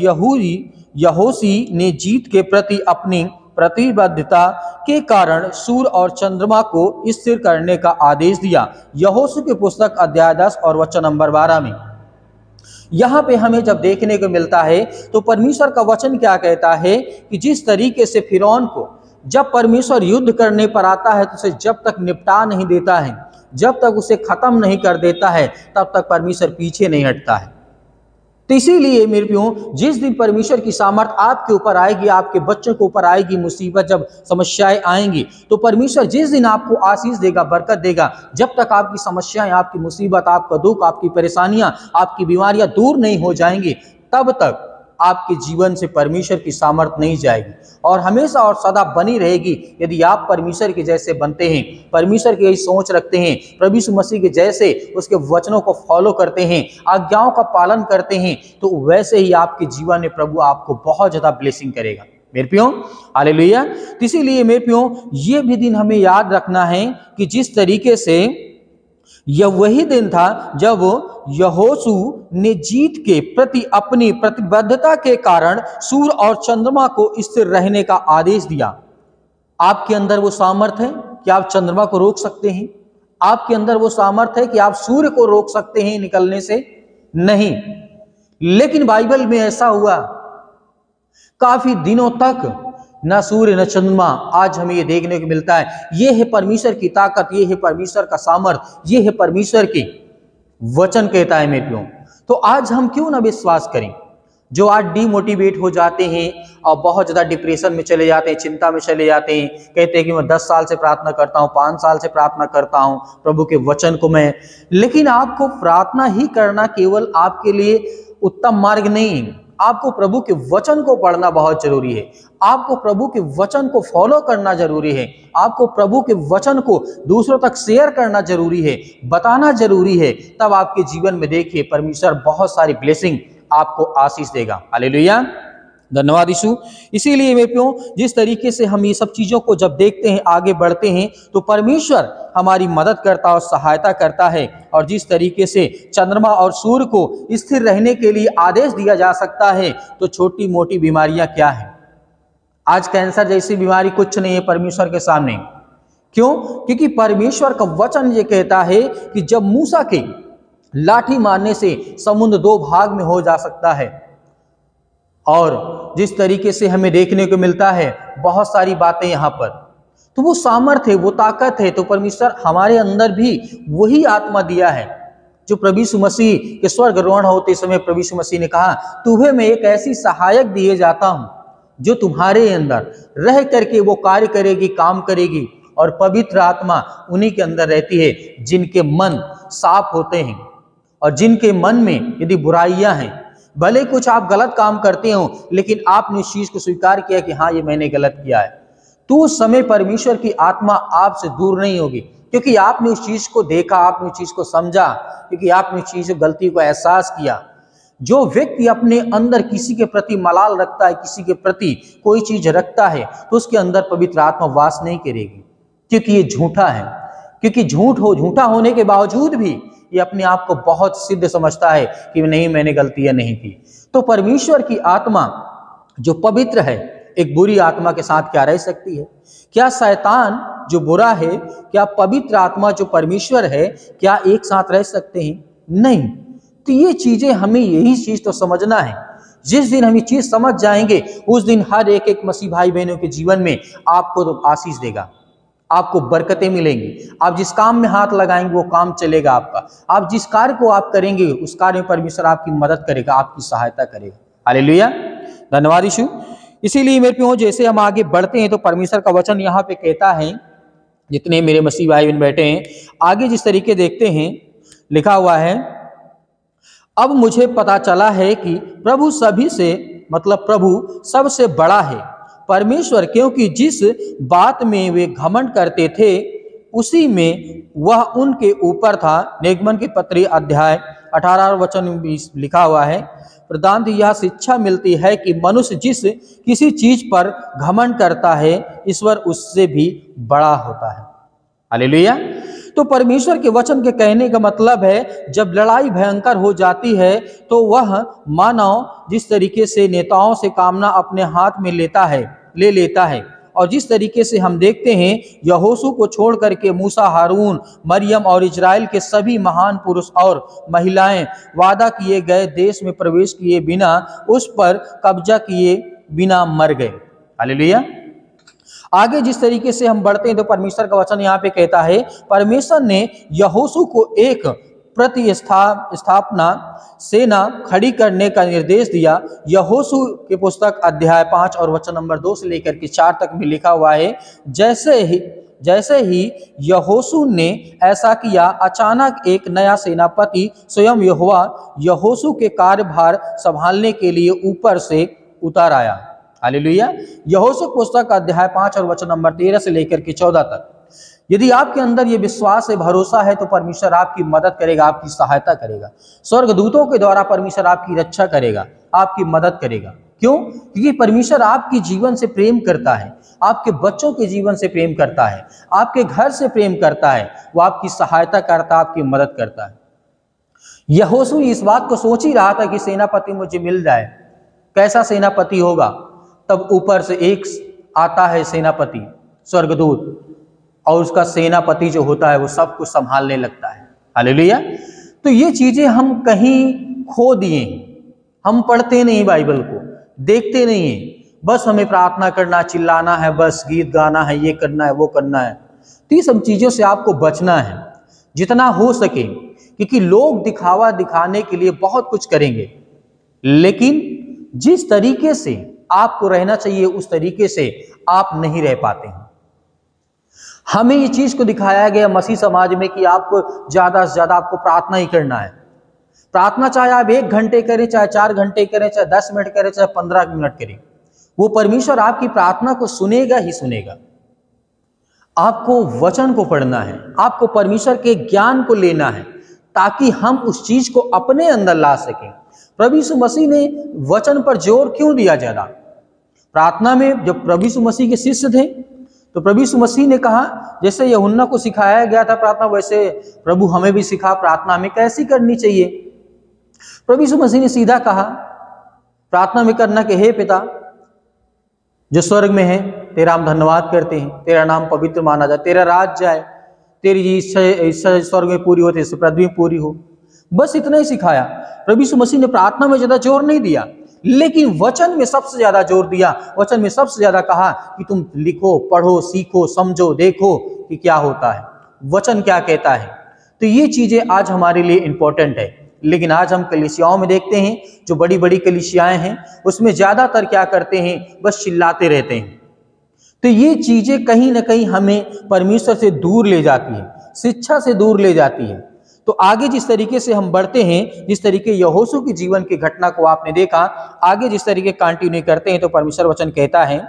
यहोशी ने जीत के प्रति अपनी प्रतिबद्धता के कारण सूर्य और चंद्रमा को स्थिर करने का आदेश दिया। यहोशू की पुस्तक अध्याय 10 और वचन नंबर 12 में यहाँ पे हमें जब देखने को मिलता है तो परमेश्वर का वचन क्या कहता है कि जिस तरीके से फिरौन को जब परमेश्वर युद्ध करने पर आता है तो उसे जब तक निपटा नहीं देता है, जब तक उसे खत्म नहीं कर देता है, तब तक परमेश्वर पीछे नहीं हटता है। तो इसीलिए मेरे प्रियो, जिस दिन परमेश्वर की सामर्थ आपके ऊपर आएगी, आपके बच्चों के ऊपर आएगी, मुसीबत जब समस्याएं आएंगी, तो परमेश्वर जिस दिन आपको आशीष देगा, बरकत देगा, जब तक आपकी समस्याएं, आपकी मुसीबत, आपका दुख, आपकी परेशानियां, आपकी बीमारियां दूर नहीं हो जाएंगी, तब तक आपके जीवन से परमेश्वर की सामर्थ नहीं जाएगी और हमेशा और सदा बनी रहेगी। यदि आप परमेश्वर के जैसे बनते हैं, परमेश्वर की यही सोच रखते हैं, प्रभु यीशु मसीह के जैसे उसके वचनों को फॉलो करते हैं, आज्ञाओं का पालन करते हैं, तो वैसे ही आपके जीवन में प्रभु आपको बहुत ज्यादा ब्लेसिंग करेगा। मेरे प्रियो, हालेलुया। इसीलिए मेरे प्रियो, ये भी दिन हमें याद रखना है कि जिस तरीके से यह वही दिन था जब यहोशू ने जीत के प्रति अपनी प्रतिबद्धता के कारण सूर्य और चंद्रमा को स्थिर रहने का आदेश दिया। आपके अंदर वो सामर्थ है कि आप चंद्रमा को रोक सकते हैं? आपके अंदर वो सामर्थ है कि आप सूर्य को रोक सकते हैं निकलने से? नहीं। लेकिन बाइबल में ऐसा हुआ, काफी दिनों तक न सूर्य न चंद्रमा, आज हमें ये देखने को मिलता है। ये है परमेश्वर की ताकत, ये है परमेश्वर का सामर्थ, ये है परमेश्वर की वचन कहता है मेरे प्रियो। तो आज हम क्यों ना विश्वास करें? जो आज डिमोटिवेट हो जाते हैं और बहुत ज्यादा डिप्रेशन में चले जाते हैं, चिंता में चले जाते हैं, कहते हैं कि मैं 10 साल से प्रार्थना करता हूं, 5 साल से प्रार्थना करता हूं प्रभु के वचन को मैं, लेकिन आपको प्रार्थना ही करना केवल आपके लिए उत्तम मार्ग नहीं है। आपको प्रभु के वचन को पढ़ना बहुत जरूरी है, आपको प्रभु के वचन को फॉलो करना जरूरी है, आपको प्रभु के वचन को दूसरों तक शेयर करना जरूरी है, बताना जरूरी है। तब आपके जीवन में देखिए परमेश्वर बहुत सारी ब्लेसिंग आपको आशीष देगा। हालेलुया, धन्यवाद यीशु। इसीलिए मेरे प्रियो, जिस तरीके से हम ये सब चीजों को जब देखते हैं, आगे बढ़ते हैं, तो परमेश्वर हमारी मदद करता और सहायता करता है। और जिस तरीके से चंद्रमा और सूर्य को स्थिर रहने के लिए आदेश दिया जा सकता है, तो छोटी मोटी बीमारियां क्या है? आज कैंसर जैसी बीमारी कुछ नहीं है परमेश्वर के सामने। क्यों? क्योंकि परमेश्वर का वचन ये कहता है कि जब मूसा के लाठी मारने से समुद्र 2 भाग में हो जा सकता है, और जिस तरीके से हमें देखने को मिलता है बहुत सारी बातें यहाँ पर, तो वो सामर्थ्य है, वो ताकत है। तो परमेश्वर हमारे अंदर भी वही आत्मा दिया है जो प्रभु यीशु मसीह के स्वर्गारोहण होते समय प्रभु यीशु मसीह ने कहा, तुम्हें मैं एक ऐसी सहायक दिए जाता हूं जो तुम्हारे अंदर रह करके वो कार्य करेगी, काम करेगी, और पवित्र आत्मा उन्हीं के अंदर रहती है जिनके मन साफ होते हैं और जिनके मन में यदि बुराइयां हैं, भले कुछ आप गलत काम करते हो, लेकिन आपने इस चीज को स्वीकार किया कि हाँ ये मैंने गलत किया है, तो उस समय परमेश्वर की आत्मा आपसे दूर नहीं होगी, क्योंकि आपने उस चीज को देखा, आपने उस चीज को समझा, क्योंकि आपने उस चीज गलती को एहसास किया। जो व्यक्ति अपने अंदर किसी के प्रति मलाल रखता है, किसी के प्रति कोई चीज रखता है, तो उसके अंदर पवित्र आत्मा वास नहीं करेगी, क्योंकि ये झूठा है। क्योंकि झूठा होने के बावजूद भी ये अपने आप को बहुत सिद्ध समझता है कि नहीं, मैंने गलतियां नहीं की। तो परमेश्वर की आत्मा जो पवित्र है, एक बुरी आत्मा के साथ क्या रह सकती है? क्या शैतान जो बुरा है, क्या पवित्र आत्मा जो परमेश्वर है, क्या एक साथ रह सकते हैं? नहीं। तो ये चीजें हमें यही चीज तो समझना है। जिस दिन हम ये चीज समझ जाएंगे, उस दिन हर एक मसीह भाई बहनों के जीवन में आपको तो आशीष देगा, आपको बरकतें मिलेंगी। आप जिस काम में हाथ लगाएंगे वो काम चलेगा आपका। आप जिस कार्य को आप करेंगे उस कार्य में परमेश्वर आपकी मदद करेगा, आपकी सहायता करेगा। हालेलुया, धन्यवाद यीशु। इसीलिए मेरे प्रियो, जैसे हम आगे बढ़ते हैं तो परमेश्वर का वचन यहाँ पे कहता है, जितने मेरे मसीह भाई बहन बैठे हैं, आगे जिस तरीके देखते हैं, लिखा हुआ है, अब मुझे पता चला है कि प्रभु सभी से, मतलब प्रभु सबसे बड़ा है, परमेश्वर, क्योंकि जिस बात में वे घमंड करते थे उसी में वह उनके ऊपर था। निर्गमन के पत्री अध्याय 18 वचन में लिखा हुआ है, प्रधान यह शिक्षा मिलती है कि मनुष्य जिस किसी चीज पर घमंड करता है, ईश्वर उससे भी बड़ा होता है। हालेलुया। तो परमेश्वर के वचन के कहने का मतलब है, जब लड़ाई भयंकर हो जाती है तो वह मानव जिस तरीके से नेताओं से कामना अपने हाथ में ले लेता है, और जिस तरीके से हम देखते हैं यहोशू को छोड़ करके मूसा, हारून, मरियम और इजराइल के सभी महान पुरुष और महिलाएं वादा किए गए देश में प्रवेश किए बिना, उस पर कब्जा किए बिना मर गए। हालेलुया। आगे जिस तरीके से हम बढ़ते हैं तो परमेश्वर का वचन यहाँ पे कहता है, परमेश्वर ने यहोशू को एक प्रतिस्थापना सेना खड़ी करने का निर्देश दिया। यहोशू की पुस्तक अध्याय 5 और वचन नंबर 2 से लेकर के 4 तक में लिखा हुआ है, जैसे ही यहोशू ने ऐसा किया, अचानक एक नया सेनापति स्वयं यहोवा यहोशू के कार्यभार संभालने के लिए ऊपर से उतर आया। हालेलुया। यहोशू पुस्तक अध्याय 5 और वचन नंबर 13 से लेकर के 14 तक। यदि आपके अंदर ये विश्वास है, भरोसा है, तो परमेश्वर आपकी मदद करेगा, आपकी सहायता करेगा। स्वर्गदूतों के द्वारा परमेश्वर आपकी रक्षा करेगा, आपकी मदद करेगा। क्यों? क्योंकि परमेश्वर आपके जीवन से प्रेम करता है, आपके बच्चों के जीवन से प्रेम करता है, आपके घर से प्रेम करता है, वो आपकी सहायता करता है, आपकी मदद करता है। यहोशू इस बात को सोच ही रहा था कि सेनापति मुझे मिल जाए। कैसा सेनापति होगा? तब ऊपर से एक आता है सेनापति, स्वर्गदूत, और उसका सेनापति जो होता है वो सब कुछ संभालने लगता है। हालेलुया। तो ये चीजें हम कहीं खो दिए, हम पढ़ते नहीं, बाइबल को देखते नहीं है, बस हमें प्रार्थना करना, चिल्लाना है, बस गीत गाना है, ये करना है, वो करना है। तो ये सब चीजों से आपको बचना है जितना हो सके, क्योंकि लोग दिखावा दिखाने के लिए बहुत कुछ करेंगे, लेकिन जिस तरीके से आपको रहना चाहिए उस तरीके से आप नहीं रह पाते हैं। हमें ये चीज को दिखाया गया मसीह समाज में कि आपको ज्यादा से ज्यादा आपको प्रार्थना ही करना है। प्रार्थना चाहे आप 1 घंटे करें, चाहे 4 घंटे करें, चाहे 10 मिनट करें, चाहे 15 मिनट करें, वो परमेश्वर आपकी प्रार्थना को सुनेगा ही सुनेगा। आपको वचन को पढ़ना है, आपको परमेश्वर के ज्ञान को लेना है, ताकि हम उस चीज को अपने अंदर ला सकें। प्रभु यीशु मसीह ने वचन पर जोर क्यों दिया ज्यादा? प्रार्थना में जब प्रभु यीशु मसीह के शिष्य थे तो प्रभु यीशु मसीह ने कहा, जैसे यूहन्ना को सिखाया गया था प्रार्थना, वैसे प्रभु हमें भी सिखा प्रार्थना में कैसी करनी चाहिए। प्रभु यीशु मसीह ने सीधा कहा प्रार्थना में करना कि हे पिता जो स्वर्ग में है, तेरा हम धन्यवाद करते हैं, तेरा नाम पवित्र माना जाए, तेरा राज जाए, तेरी इच्छा स्वर्ग में पूरी होती है, पृथ्वी में पूरी हो। बस इतना ही सिखाया। प्रभु यीशु मसीह ने प्रार्थना में ज्यादा जोर नहीं दिया, लेकिन वचन में सबसे ज्यादा जोर दिया। वचन में सबसे ज्यादा कहा कि तुम लिखो, पढ़ो, सीखो, समझो, देखो कि क्या होता है, वचन क्या कहता है। तो ये चीजें आज हमारे लिए इंपॉर्टेंट है। लेकिन आज हम कलीसियाओं में देखते हैं, जो बड़ी बड़ी कलीसियाएं हैं, उसमें ज्यादातर क्या करते हैं, बस चिल्लाते रहते हैं। तो ये चीजें कहीं ना कहीं हमें परमेश्वर से दूर ले जाती है, शिक्षा से दूर ले जाती है। तो आगे जिस तरीके से हम बढ़ते हैं, जिस तरीके यहोशू की जीवन की घटना को आपने देखा, आगे जिस तरीके कंटिन्यू करते हैं तो परमेश्वर वचन कहता है,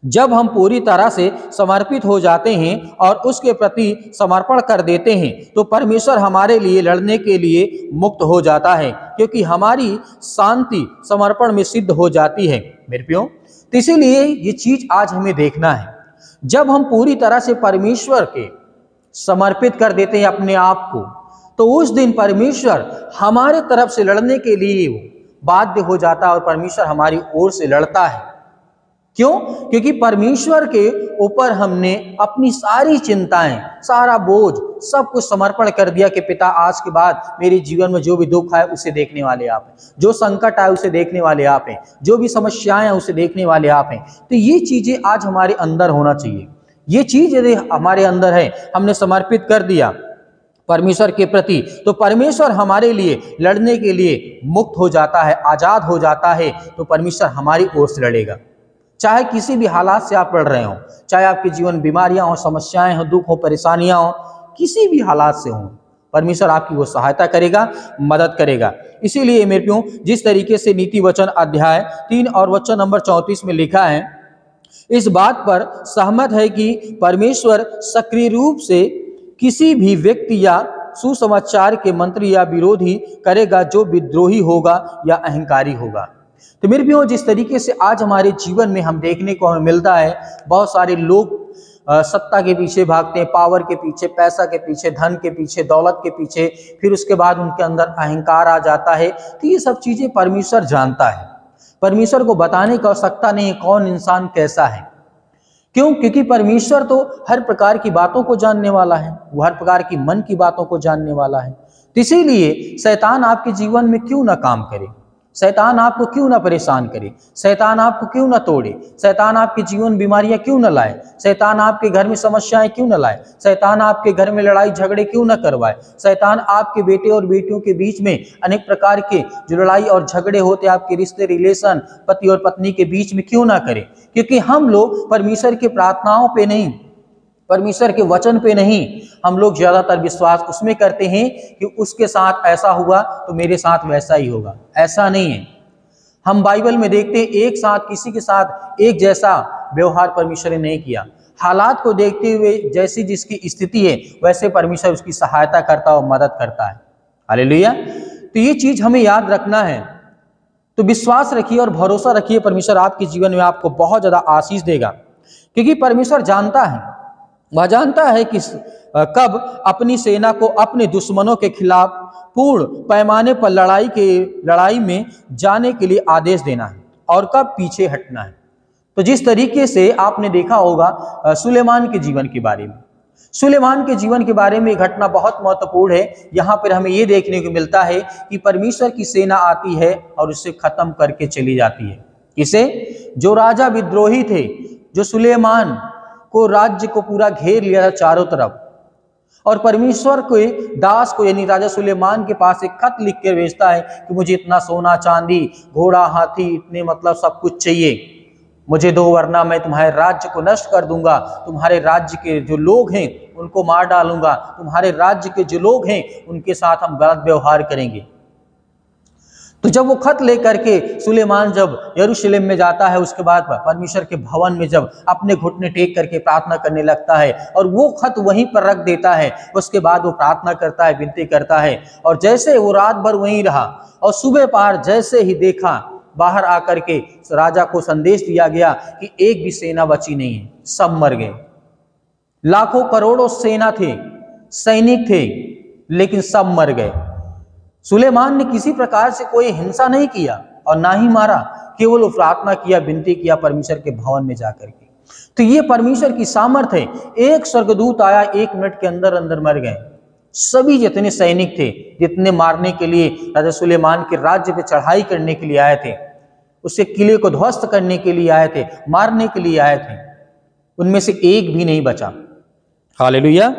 जब हम पूरी तरह से समर्पित हो जाते हैं और उसके प्रति समर्पण कर देते हैं तो परमेश्वर हमारे लिए लड़ने के लिए मुक्त हो जाता है, क्योंकि हमारी शांति समर्पण में सिद्ध हो जाती है मेरे प्रियो। तो इसीलिए ये चीज आज हमें देखना है, जब हम पूरी तरह से परमेश्वर के समर्पित कर देते हैं अपने आप को, तो उस दिन परमेश्वर हमारे तरफ से लड़ने के लिए बाध्य हो जाता है और परमेश्वर हमारी ओर से लड़ता है। क्यों? क्योंकि परमेश्वर के ऊपर हमने अपनी सारी चिंताएं, सारा बोझ, सब कुछ समर्पण कर दिया कि पिता आज के बाद मेरे जीवन में जो भी दुख आए उसे देखने वाले आप हैं, जो संकट आए उसे देखने वाले आप हैं, जो भी समस्याएं हैं उसे देखने वाले आप हैं। तो ये चीजें आज हमारे अंदर होना चाहिए। ये चीज यदि हमारे अंदर है, हमने समर्पित कर दिया परमेश्वर के प्रति, तो परमेश्वर हमारे लिए लड़ने के लिए मुक्त हो जाता है, आजाद हो जाता है। तो परमेश्वर हमारी ओर से लड़ेगा, चाहे किसी भी हालात से आप लड़ रहे हो, चाहे आपके जीवन बीमारियां हो, समस्याएं हो, दुख हो, परेशानियां हो, किसी भी हालात से हो, परमेश्वर आपकी वो सहायता करेगा, मदद करेगा। इसीलिए मेरे प्रियो, जिस तरीके से नीति वचन अध्याय 3 और वचन नंबर 34 में लिखा है, इस बात पर सहमत है कि परमेश्वर सक्रिय रूप से किसी भी व्यक्ति या सुसमाचार के मंत्री या विरोधी करेगा जो विद्रोही होगा या अहंकारी होगा। तो मेरे प्रियो, जिस तरीके से आज हमारे जीवन में हम देखने को हमें मिलता है, बहुत सारे लोग सत्ता के पीछे भागते हैं, पावर के पीछे, पैसा के पीछे, धन के पीछे, दौलत के पीछे, फिर उसके बाद उनके अंदर अहंकार आ जाता है। तो ये सब चीजें परमेश्वर जानता है, परमेश्वर को बताने की आवश्यकता नहीं कौन इंसान कैसा है। क्यों? क्योंकि परमेश्वर तो हर प्रकार की बातों को जानने वाला है, वो हर प्रकार की मन की बातों को जानने वाला है। तो इसीलिए शैतान आपके जीवन में क्यों ना काम करे, शैतान आपको क्यों ना परेशान करे, शैतान आपको क्यों ना तोड़े, शैतान आपके जीवन बीमारियां क्यों ना लाए, शैतान आपके घर में समस्याएं क्यों ना लाए, शैतान आपके घर में लड़ाई झगड़े क्यों ना करवाए, शैतान आपके बेटे और बेटियों के बीच में अनेक प्रकार के जो लड़ाई और झगड़े होते आपके रिश्ते, रिलेशन, पति और पत्नी के बीच में क्यों ना करे। क्योंकि हम लोग परमेश्वर की प्रार्थनाओं पे नहीं, परमेश्वर के वचन पे नहीं, हम लोग ज्यादातर विश्वास उसमें करते हैं कि उसके साथ ऐसा हुआ तो मेरे साथ वैसा ही होगा। ऐसा नहीं है। हम बाइबल में देखते हैं एक साथ किसी के साथ एक जैसा व्यवहार परमेश्वर ने नहीं किया। हालात को देखते हुए जैसी जिसकी स्थिति है वैसे परमेश्वर उसकी सहायता करता और मदद करता है। हालेलुया। तो ये चीज हमें याद रखना है। तो विश्वास रखिए और भरोसा रखिए, परमेश्वर आपके जीवन में आपको बहुत ज्यादा आशीष देगा। क्योंकि परमेश्वर जानता है, वह जानता है कि कब अपनी सेना को अपने दुश्मनों के खिलाफ पूर्ण पैमाने पर लड़ाई में जाने के लिए आदेश देना है और कब पीछे हटना है। तो जिस तरीके से आपने देखा होगा सुलेमान के जीवन के बारे में, सुलेमान के जीवन के बारे में घटना बहुत महत्वपूर्ण है। यहाँ पर हमें ये देखने को मिलता है कि परमेश्वर की सेना आती है और उसे खत्म करके चली जाती है। किसे? जो राजा विद्रोही थे, जो सुलेमान को राज्य को पूरा घेर लिया था चारों तरफ, और परमेश्वर के दास को यानी राजा सुलेमान के पास एक खत लिख कर भेजता है कि मुझे इतना सोना चांदी, घोड़ा, हाथी, इतने मतलब सब कुछ चाहिए, मुझे दो, वरना मैं तुम्हारे राज्य को नष्ट कर दूंगा, तुम्हारे राज्य के जो लोग हैं उनको मार डालूंगा, तुम्हारे राज्य के जो लोग हैं उनके साथ हम गलत व्यवहार करेंगे। तो जब वो खत लेकर के सुलेमान जब यरूशलेम में जाता है, उसके बाद परमेश्वर के भवन में जब अपने घुटने टेक करके प्रार्थना करने लगता है और वो खत वहीं पर रख देता है, उसके बाद वो प्रार्थना करता है, विनती करता है। और जैसे वो रात भर वहीं रहा और सुबह पहर जैसे ही देखा, बाहर आकर के राजा को संदेश दिया गया कि एक भी सेना बची नहीं है, सब मर गए। लाखों करोड़ों सेना थे, सैनिक थे, लेकिन सब मर गए। सुलेमान ने किसी प्रकार से कोई हिंसा नहीं किया और ना ही मारा, केवल वो प्रार्थना किया, विनती किया परमेश्वर के भवन में जाकर के। तो ये परमेश्वर की सामर्थ्य है। एक स्वर्गदूत आया, 1 मिनट के अंदर अंदर मर गए सभी जितने सैनिक थे, जितने मारने के लिए राजा सुलेमान के राज्य पे चढ़ाई करने के लिए आए थे, उसके किले को ध्वस्त करने के लिए आए थे, मारने के लिए आए थे, उनमें से एक भी नहीं बचा। हालेलुया।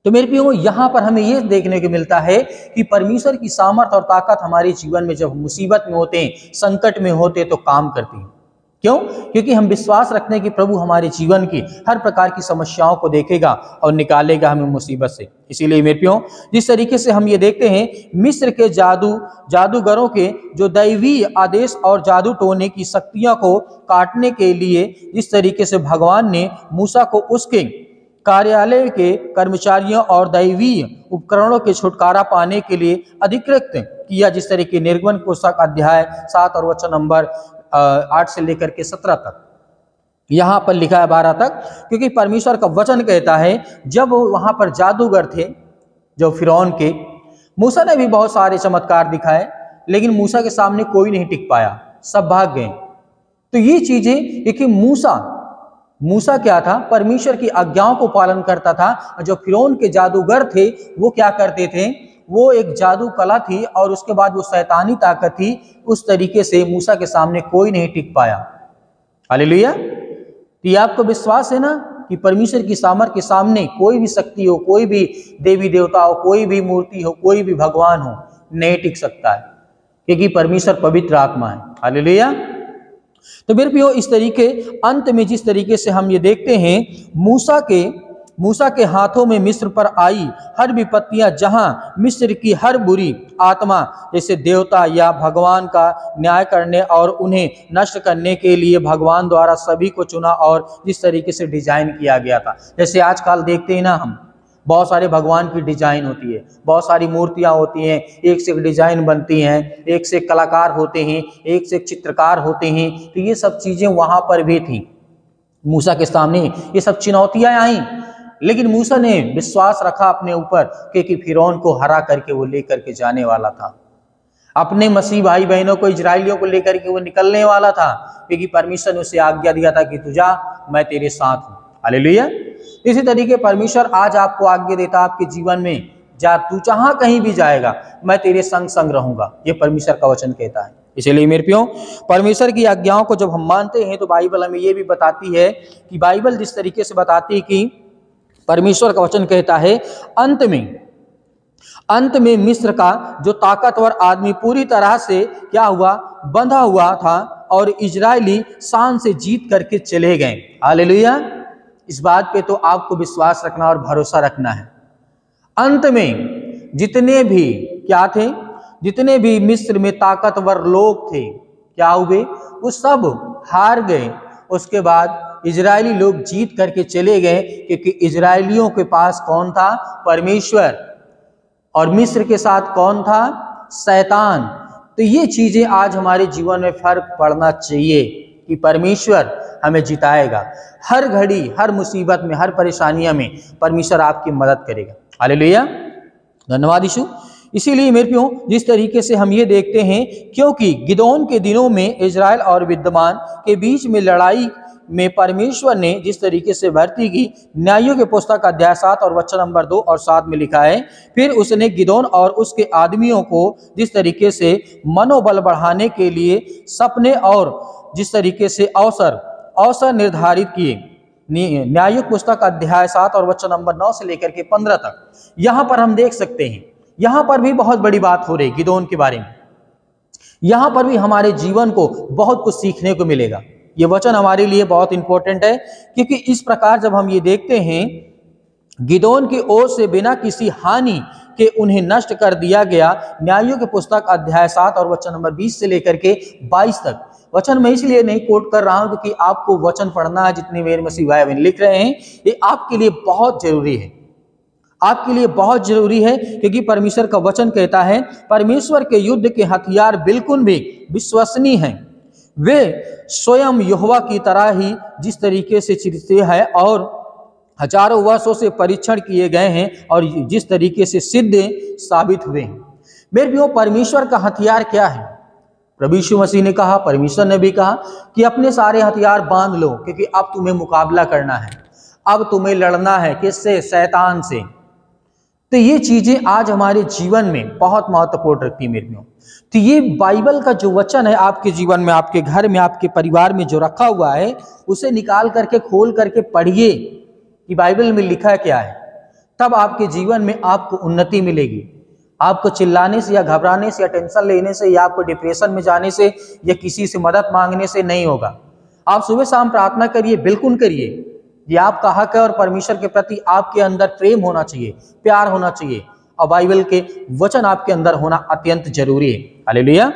तो मेरे प्रियो, यहाँ पर हमें यह देखने को मिलता है कि परमेश्वर की सामर्थ और ताकत हमारे जीवन में जब मुसीबत में होते हैं, संकट में होते हैं, तो काम करती है। क्यों? क्योंकि हम विश्वास रखते हैं कि प्रभु हमारे जीवन की हर प्रकार की समस्याओं को देखेगा और निकालेगा हमें मुसीबत से। इसीलिए मेरे प्रियो, जिस तरीके से हम ये देखते हैं मिस्र के जादूगरों के जो दैवीय आदेश और जादू टोने की शक्तियों को काटने के लिए जिस तरीके से भगवान ने मूसा को उसके कार्यालय के कर्मचारियों और दैवीय उपकरणों के छुटकारा पाने के लिए अधिकृत किया, जिस तरीके निर्गमन पुस्तक अध्याय 7 और वचन नंबर 8 से लेकर के 17 तक, यहाँ पर लिखा है 12 तक। क्योंकि परमेश्वर का वचन कहता है जब वहाँ पर जादूगर थे जो फिरौन के, मूसा ने भी बहुत सारे चमत्कार दिखाए, लेकिन मूसा के सामने कोई नहीं टिक पाया, सब भाग गए। तो ये चीजें, क्योंकि मूसा क्या था? परमेश्वर की आज्ञाओं को पालन करता था। और जो फिरौन के जादूगर थे वो क्या करते थे? वो एक जादू कला थी और उसके बाद वो शैतानी ताकत थी। उस तरीके से मूसा के सामने कोई नहीं टिक पाया। हालेलुया। तो ये आपको विश्वास है ना कि परमेश्वर की सामर्थ्य के सामने कोई भी शक्ति हो, कोई भी देवी देवता हो, कोई भी मूर्ति हो, कोई भी भगवान हो, नहीं टिक सकता है, क्योंकि परमेश्वर पवित्र आत्मा है। हालेलुया। तो मेरे प्रियो, इस तरीके अंत में जिस तरीके से हम ये देखते हैं मूसा के हाथों में मिस्र पर आई हर विपत्तियां, जहां मिस्र की हर बुरी आत्मा जैसे देवता या भगवान का न्याय करने और उन्हें नष्ट करने के लिए भगवान द्वारा सभी को चुना और जिस तरीके से डिजाइन किया गया था। जैसे आजकल देखते हैं ना, हम बहुत सारे भगवान की डिजाइन होती है, बहुत सारी मूर्तियां होती हैं, एक से एक डिजाइन बनती हैं, एक से एक कलाकार होते हैं, एक से एक चित्रकार होते हैं। तो ये सब चीजें वहां पर भी थी। मूसा के सामने ये सब चुनौतियां आई, लेकिन मूसा ने विश्वास रखा अपने ऊपर, क्योंकि फिरौन को हरा करके वो लेकर के जाने वाला था। अपने मसीह भाई बहनों को, इजरायलियों को लेकर के वो निकलने वाला था, क्योंकि परमेश्वर ने उसे आज्ञा दिया था कि तू जा, मैं तेरे साथ हूं। हालेलुया। इसी तरीके परमेश्वर आज आपको आज्ञा देता आपके जीवन में, जा, तू जहां कहीं भी जाएगा मैं तेरे संग संग रहूंगा। ये परमेश्वर का वचन कहता है। इसलिए मेरे प्रियो, परमेश्वर की आज्ञाओं को जब हम मानते हैं तो बाइबल हमें ये भी बताती है कि बाइबल जिस तरीके से बताती है कि परमेश्वर का वचन कहता है अंत में मिस्र का जो ताकतवर आदमी पूरी तरह से क्या हुआ? बंधा हुआ था और इजरायली शान से जीत करके चले गए। हालेलुया। इस बात पे तो आपको विश्वास रखना और भरोसा रखना है। अंत में जितने भी क्या थे, जितने भी मिस्र में ताकतवर लोग थे, क्या हुए? वो सब हार गए। उसके बाद इजरायली लोग जीत करके चले गए, क्योंकि इजरायलियों के पास कौन था? परमेश्वर। और मिस्र के साथ कौन था? शैतान। तो ये चीजें आज हमारे जीवन में फर्क पड़ना चाहिए कि परमेश्वर हमें जिताएगा। हर घड़ी, हर मुसीबत में, हर परेशानियों में परमेश्वर आपकी मदद करेगा। हालेलुया। धन्यवाद यीशु। इसीलिए मेरे प्रियो, जिस तरीके से हम ये देखते हैं, क्योंकि गिदोन के दिनों में इजराइल और विद्यमान के बीच में लड़ाई में परमेश्वर ने जिस तरीके से भर्ती की, न्यायों के पुस्तक अध्याय 7 और वचन नंबर 2 और 7 में लिखा है, फिर उसने गिदोन और उसके आदमियों को जिस तरीके से मनोबल बढ़ाने के लिए सपने और जिस तरीके से अवसर निर्धारित किए। न्यायों पुस्तक अध्याय 7 और वचन नंबर 9 से लेकर के 15 तक, यहाँ पर हम देख सकते हैं, यहाँ पर भी बहुत बड़ी बात हो रही है गिदोन के बारे में। यहाँ पर भी हमारे जीवन को बहुत कुछ सीखने को मिलेगा। ये वचन हमारे लिए बहुत इंपॉर्टेंट है, क्योंकि इस प्रकार जब हम ये देखते हैं, गिदोन की ओर से बिना किसी हानि के उन्हें नष्ट कर दिया गया। न्यायों के पुस्तक अध्याय 7 और वचन नंबर 20 से लेकर के 22 तक। वचन मैं इसलिए नहीं कोट कर रहा हूं क्योंकि आपको वचन पढ़ना है, जितने मेरे मसीह भाई बहन लिख रहे हैं, ये आपके लिए बहुत जरूरी है, आपके लिए बहुत जरूरी है। क्योंकि परमेश्वर का वचन कहता है, परमेश्वर के युद्ध के हथियार बिल्कुल भी विश्वसनीय हैं। वे स्वयं यहोवा की तरह ही जिस तरीके से चिरते हैं और हजारों वर्षों से परीक्षण किए गए हैं और जिस तरीके से सिद्ध साबित हुए हैं। मेरे प्रियो, परमेश्वर का हथियार क्या है? प्रभु यीशु मसीह ने कहा, परमेश्वर ने भी कहा कि अपने सारे हथियार बांध लो, क्योंकि अब तुम्हें मुकाबला करना है, अब तुम्हें लड़ना है। किससे? शैतान से। तो ये चीजें आज हमारे जीवन में बहुत महत्वपूर्ण रखती है मेरे प्रियो। तो ये बाइबल का जो वचन है आपके जीवन में, आपके घर में, आपके परिवार में जो रखा हुआ है, उसे निकाल करके खोल करके पढ़िए कि बाइबल में लिखा क्या है। तब आपके जीवन में आपको उन्नति मिलेगी। आपको चिल्लाने से या घबराने से या टेंशन लेने से या आपको डिप्रेशन में जाने से या किसी से मदद मांगने से नहीं होगा। आप सुबह शाम प्रार्थना करिए, बिल्कुल करिए, ये आपका हक है और परमेश्वर के प्रति आपके अंदर प्रेम होना चाहिए, प्यार होना चाहिए और बाइबल के वचन आपके अंदर होना अत्यंत जरूरी है। हालेलुया।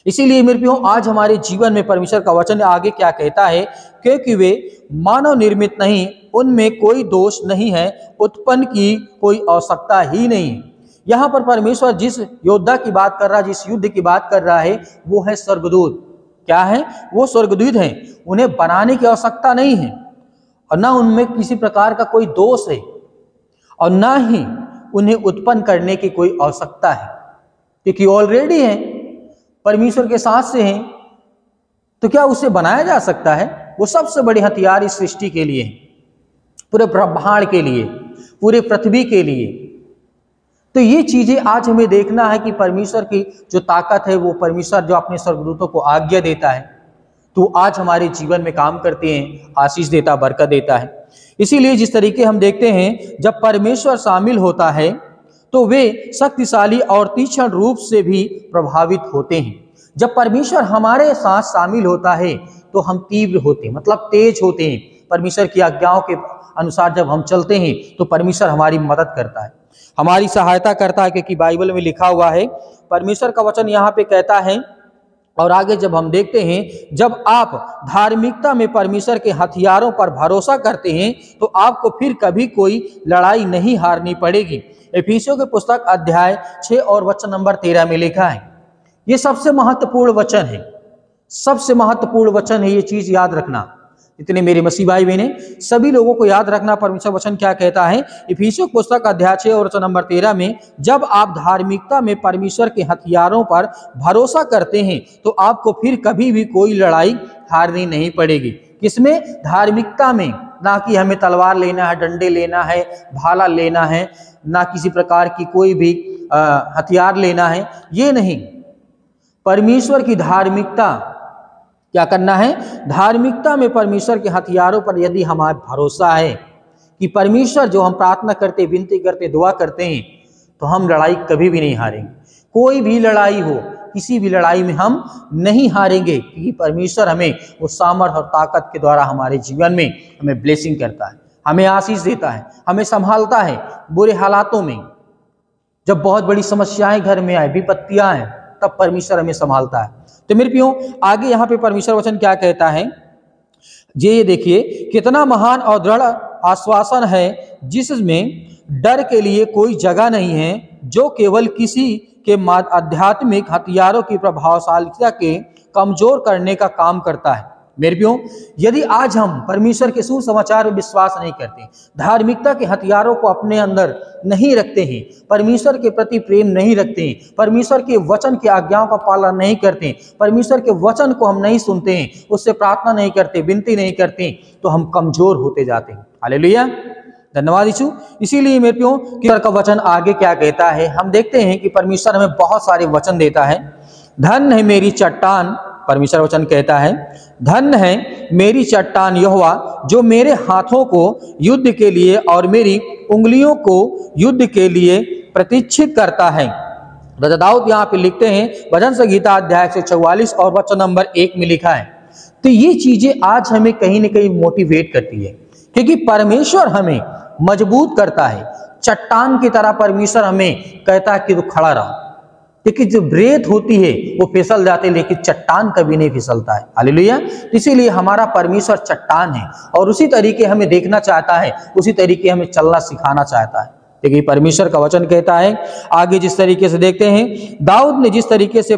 इसीलिए मेरे प्रियो, आज हमारे जीवन में परमेश्वर का वचन आगे क्या कहता है, क्योंकि वे मानव निर्मित नहीं, उनमें कोई दोष नहीं है, उत्पन्न की कोई आवश्यकता ही नहीं। यहाँ पर परमेश्वर जिस योद्धा की बात कर रहा है, जिस युद्ध की बात कर रहा है, वो है स्वर्गदूत। क्या है? वो स्वर्गदूत हैं। उन्हें बनाने की आवश्यकता नहीं है और ना उनमें किसी प्रकार का कोई दोष है और ना ही उन्हें उत्पन्न करने की कोई आवश्यकता है, क्योंकि ऑलरेडी हैं, परमेश्वर के साथ से हैं। तो क्या उसे बनाया जा सकता है? वो सबसे बड़े हथियार इस सृष्टि के लिए, पूरे ब्रह्मांड के लिए, पूरे पृथ्वी के लिए। तो ये चीजें आज हमें देखना है कि परमेश्वर की जो ताकत है, वो परमेश्वर जो अपने स्वर्गदूतों को आज्ञा देता है, तो आज हमारे जीवन में काम करते हैं, आशीष देता, बरकत देता है। इसीलिए जिस तरीके हम देखते हैं, जब परमेश्वर शामिल होता है तो वे शक्तिशाली और तीक्ष्ण रूप से भी प्रभावित होते हैं। जब परमेश्वर हमारे साथ शामिल होता है तो हम तीव्र होते हैं, मतलब तेज होते हैं। परमेश्वर की आज्ञाओं के अनुसार जब हम चलते हैं तो परमेश्वर हमारी मदद करता है, हमारी सहायता करता है, क्योंकि बाइबल में लिखा हुआ है, परमेश्वर का वचन यहाँ पे कहता है। और आगे जब हम देखते हैं, जब आप धार्मिकता में परमेश्वर के हथियारों पर भरोसा करते हैं तो आपको फिर कभी कोई लड़ाई नहीं हारनी पड़ेगी। इफिसियों के पुस्तक अध्याय 6 और वचन नंबर 13 में लिखा है। ये सबसे महत्वपूर्ण वचन है, सबसे महत्वपूर्ण वचन है। ये चीज याद रखना, इतने मेरे मसीह भाई बहने, सभी लोगों को याद रखना। परमेश्वर वचन क्या कहता है? इफिसियों के पुस्तक अध्याय 6 और वचन नंबर 13 में, जब आप धार्मिकता में परमेश्वर के हथियारों पर भरोसा करते हैं तो आपको फिर कभी भी कोई लड़ाई हारनी नहीं पड़ेगी। किसमें? धार्मिकता में। ना कि हमें तलवार लेना है, डंडे लेना है, भाला लेना है, ना किसी प्रकार की कोई भी हथियार लेना है, ये नहीं। परमेश्वर की धार्मिकता क्या करना है? धार्मिकता में परमेश्वर के हथियारों पर यदि हमारा भरोसा है कि परमेश्वर जो हम प्रार्थना करते, विनती करते, दुआ करते हैं, तो हम लड़ाई कभी भी नहीं हारेंगे। कोई भी लड़ाई हो, किसी भी लड़ाई में हम नहीं हारेंगे, क्योंकि परमेश्वर हमें वो सामर्थ और ताकत के द्वारा हमारे जीवन में हमें ब्लेसिंग करता है, हमें आशीष देता है, हमें संभालता है बुरे हालातों में। जब बहुत बड़ी समस्याएं घर में आए, विपत्तियां आए, तब परमेश्वर हमें संभालता है। तो मेरे प्रियो, आगे यहाँ पे परमेश्वर वचन क्या कहता है, ये देखिए, कितना महान और दृढ़ आश्वासन है, जिसमें डर के लिए कोई जगह नहीं है, जो केवल किसी के आध्यात्मिक हथियारों की प्रभावशालिता के कमजोर करने का काम करता है। मेरे प्रियो, यदि आज हम परमेश्वर के सुसमाचार में विश्वास नहीं करते, धार्मिकता के हथियारों को अपने अंदर नहीं रखते हैं, परमेश्वर के प्रति प्रेम नहीं रखते हैं, परमेश्वर के वचन की आज्ञाओं का पालन नहीं करते, परमेश्वर के वचन को हम नहीं सुनते हैं, उससे प्रार्थना नहीं करते, विनती नहीं करते, तो हम कमजोर होते जाते हैं। हालेलुया, धन्यवाद यीशु। इसीलिए मेरे प्रियो, परमेश्वर का वचन आगे क्या कहता है, हम देखते हैं कि परमेश्वर हमें बहुत सारे वचन देता है। धन्य है मेरी चट्टान, परमेश्वर वचन कहता है, धन्य है मेरी चट्टान यहोवा, जो मेरे हाथों को युद्ध के लिए और मेरी उंगलियों को युद्ध के लिए प्रतिष्ठित करता है। राजा दाऊद यहाँ पे लिखते हैं, भजन संहिता अध्याय 144 और वचन नंबर 1 में लिखा है। तो ये चीजें आज हमें कहीं ना कहीं मोटिवेट करती है, क्योंकि परमेश्वर हमें मजबूत करता है। चट्टान की तरह परमेश्वर हमें कहता है कि तू खड़ा रहो, क्योंकि जो रेत होती है वो फिसल जाते हैं, लेकिन चट्टान कभी नहीं फिसलता है। हालेलुया। इसीलिए हमारा परमेश्वर चट्टान है और उसी तरीके हमें देखना चाहता है, उसी तरीके हमें चलना सिखाना चाहता है। देखिए परमेश्वर का वचन कहता है, आगे जिस तरीके से देखते हैं, दाऊद ने जिस तरीके से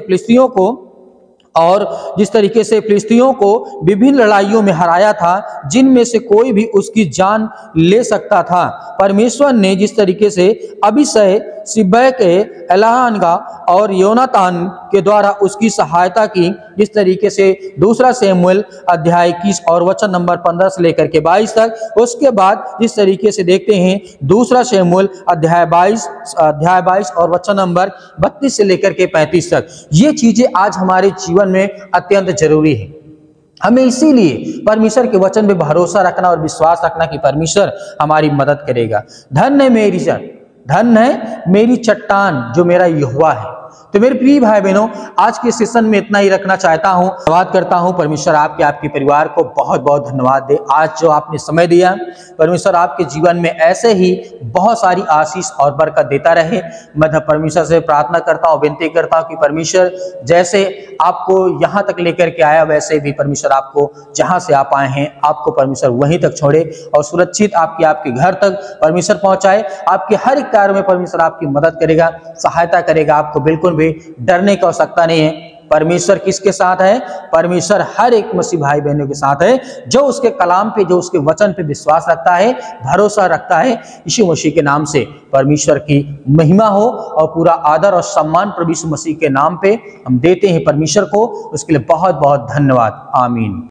फिलिस्तियों को विभिन्न लड़ाइयों में हराया था, जिनमें से कोई भी उसकी जान ले सकता था, परमेश्वर ने जिस तरीके से अभिषय, सिब्बै के, एलानगा और योनातान के द्वारा उसकी सहायता की, जिस तरीके से दूसरा शमूएल अध्याय 21 और वचन नंबर 15 से लेकर के 22 तक, उसके बाद जिस तरीके से देखते हैं दूसरा शमूएल अध्याय 22 और वचन नंबर 32 से लेकर के 35 तक, ये चीजें आज हमारे जीवन में अत्यंत जरूरी है। हमें इसीलिए परमेश्वर के वचन में भरोसा रखना और विश्वास रखना कि परमेश्वर हमारी मदद करेगा। धन्य है मेरी चट्टान जो मेरा यहोवा है, तो मेरे प्रिय भाई बहनों, आज के सेशन में इतना ही रखना चाहता हूं। धन्यवाद करता हूं। परमेश्वर आपके परिवार को बहुत बहुत धन्यवाद दे। आज जो आपने समय दिया, परमेश्वर आपके जीवन में ऐसे ही बहुत सारी आशीष और बरकत देता रहे। मैं परमेश्वर से प्रार्थना करता हूं, विनती करता हूं कि परमेश्वर जैसे आपको यहाँ तक लेकर के आया, वैसे भी परमेश्वर आपको जहां से आप आए हैं, आपको परमेश्वर वहीं तक छोड़े और सुरक्षित आपके घर तक परमेश्वर पहुंचाए। आपके हर एक कार्य में परमेश्वर आपकी मदद करेगा, सहायता करेगा। आपको बिल्कुल भी डरने की आवश्यकता नहीं है। परमेश्वर किसके साथ है? परमेश्वर हर एक मसीह भाई बहनों के साथ है, जो उसके कलाम पे, जो उसके वचन पे विश्वास रखता है, भरोसा रखता है। यीशु मसीह के नाम से परमेश्वर की महिमा हो और पूरा आदर और सम्मान प्रभु यीशु मसीह के नाम पे हम देते हैं परमेश्वर को। उसके लिए बहुत बहुत धन्यवाद। आमीन।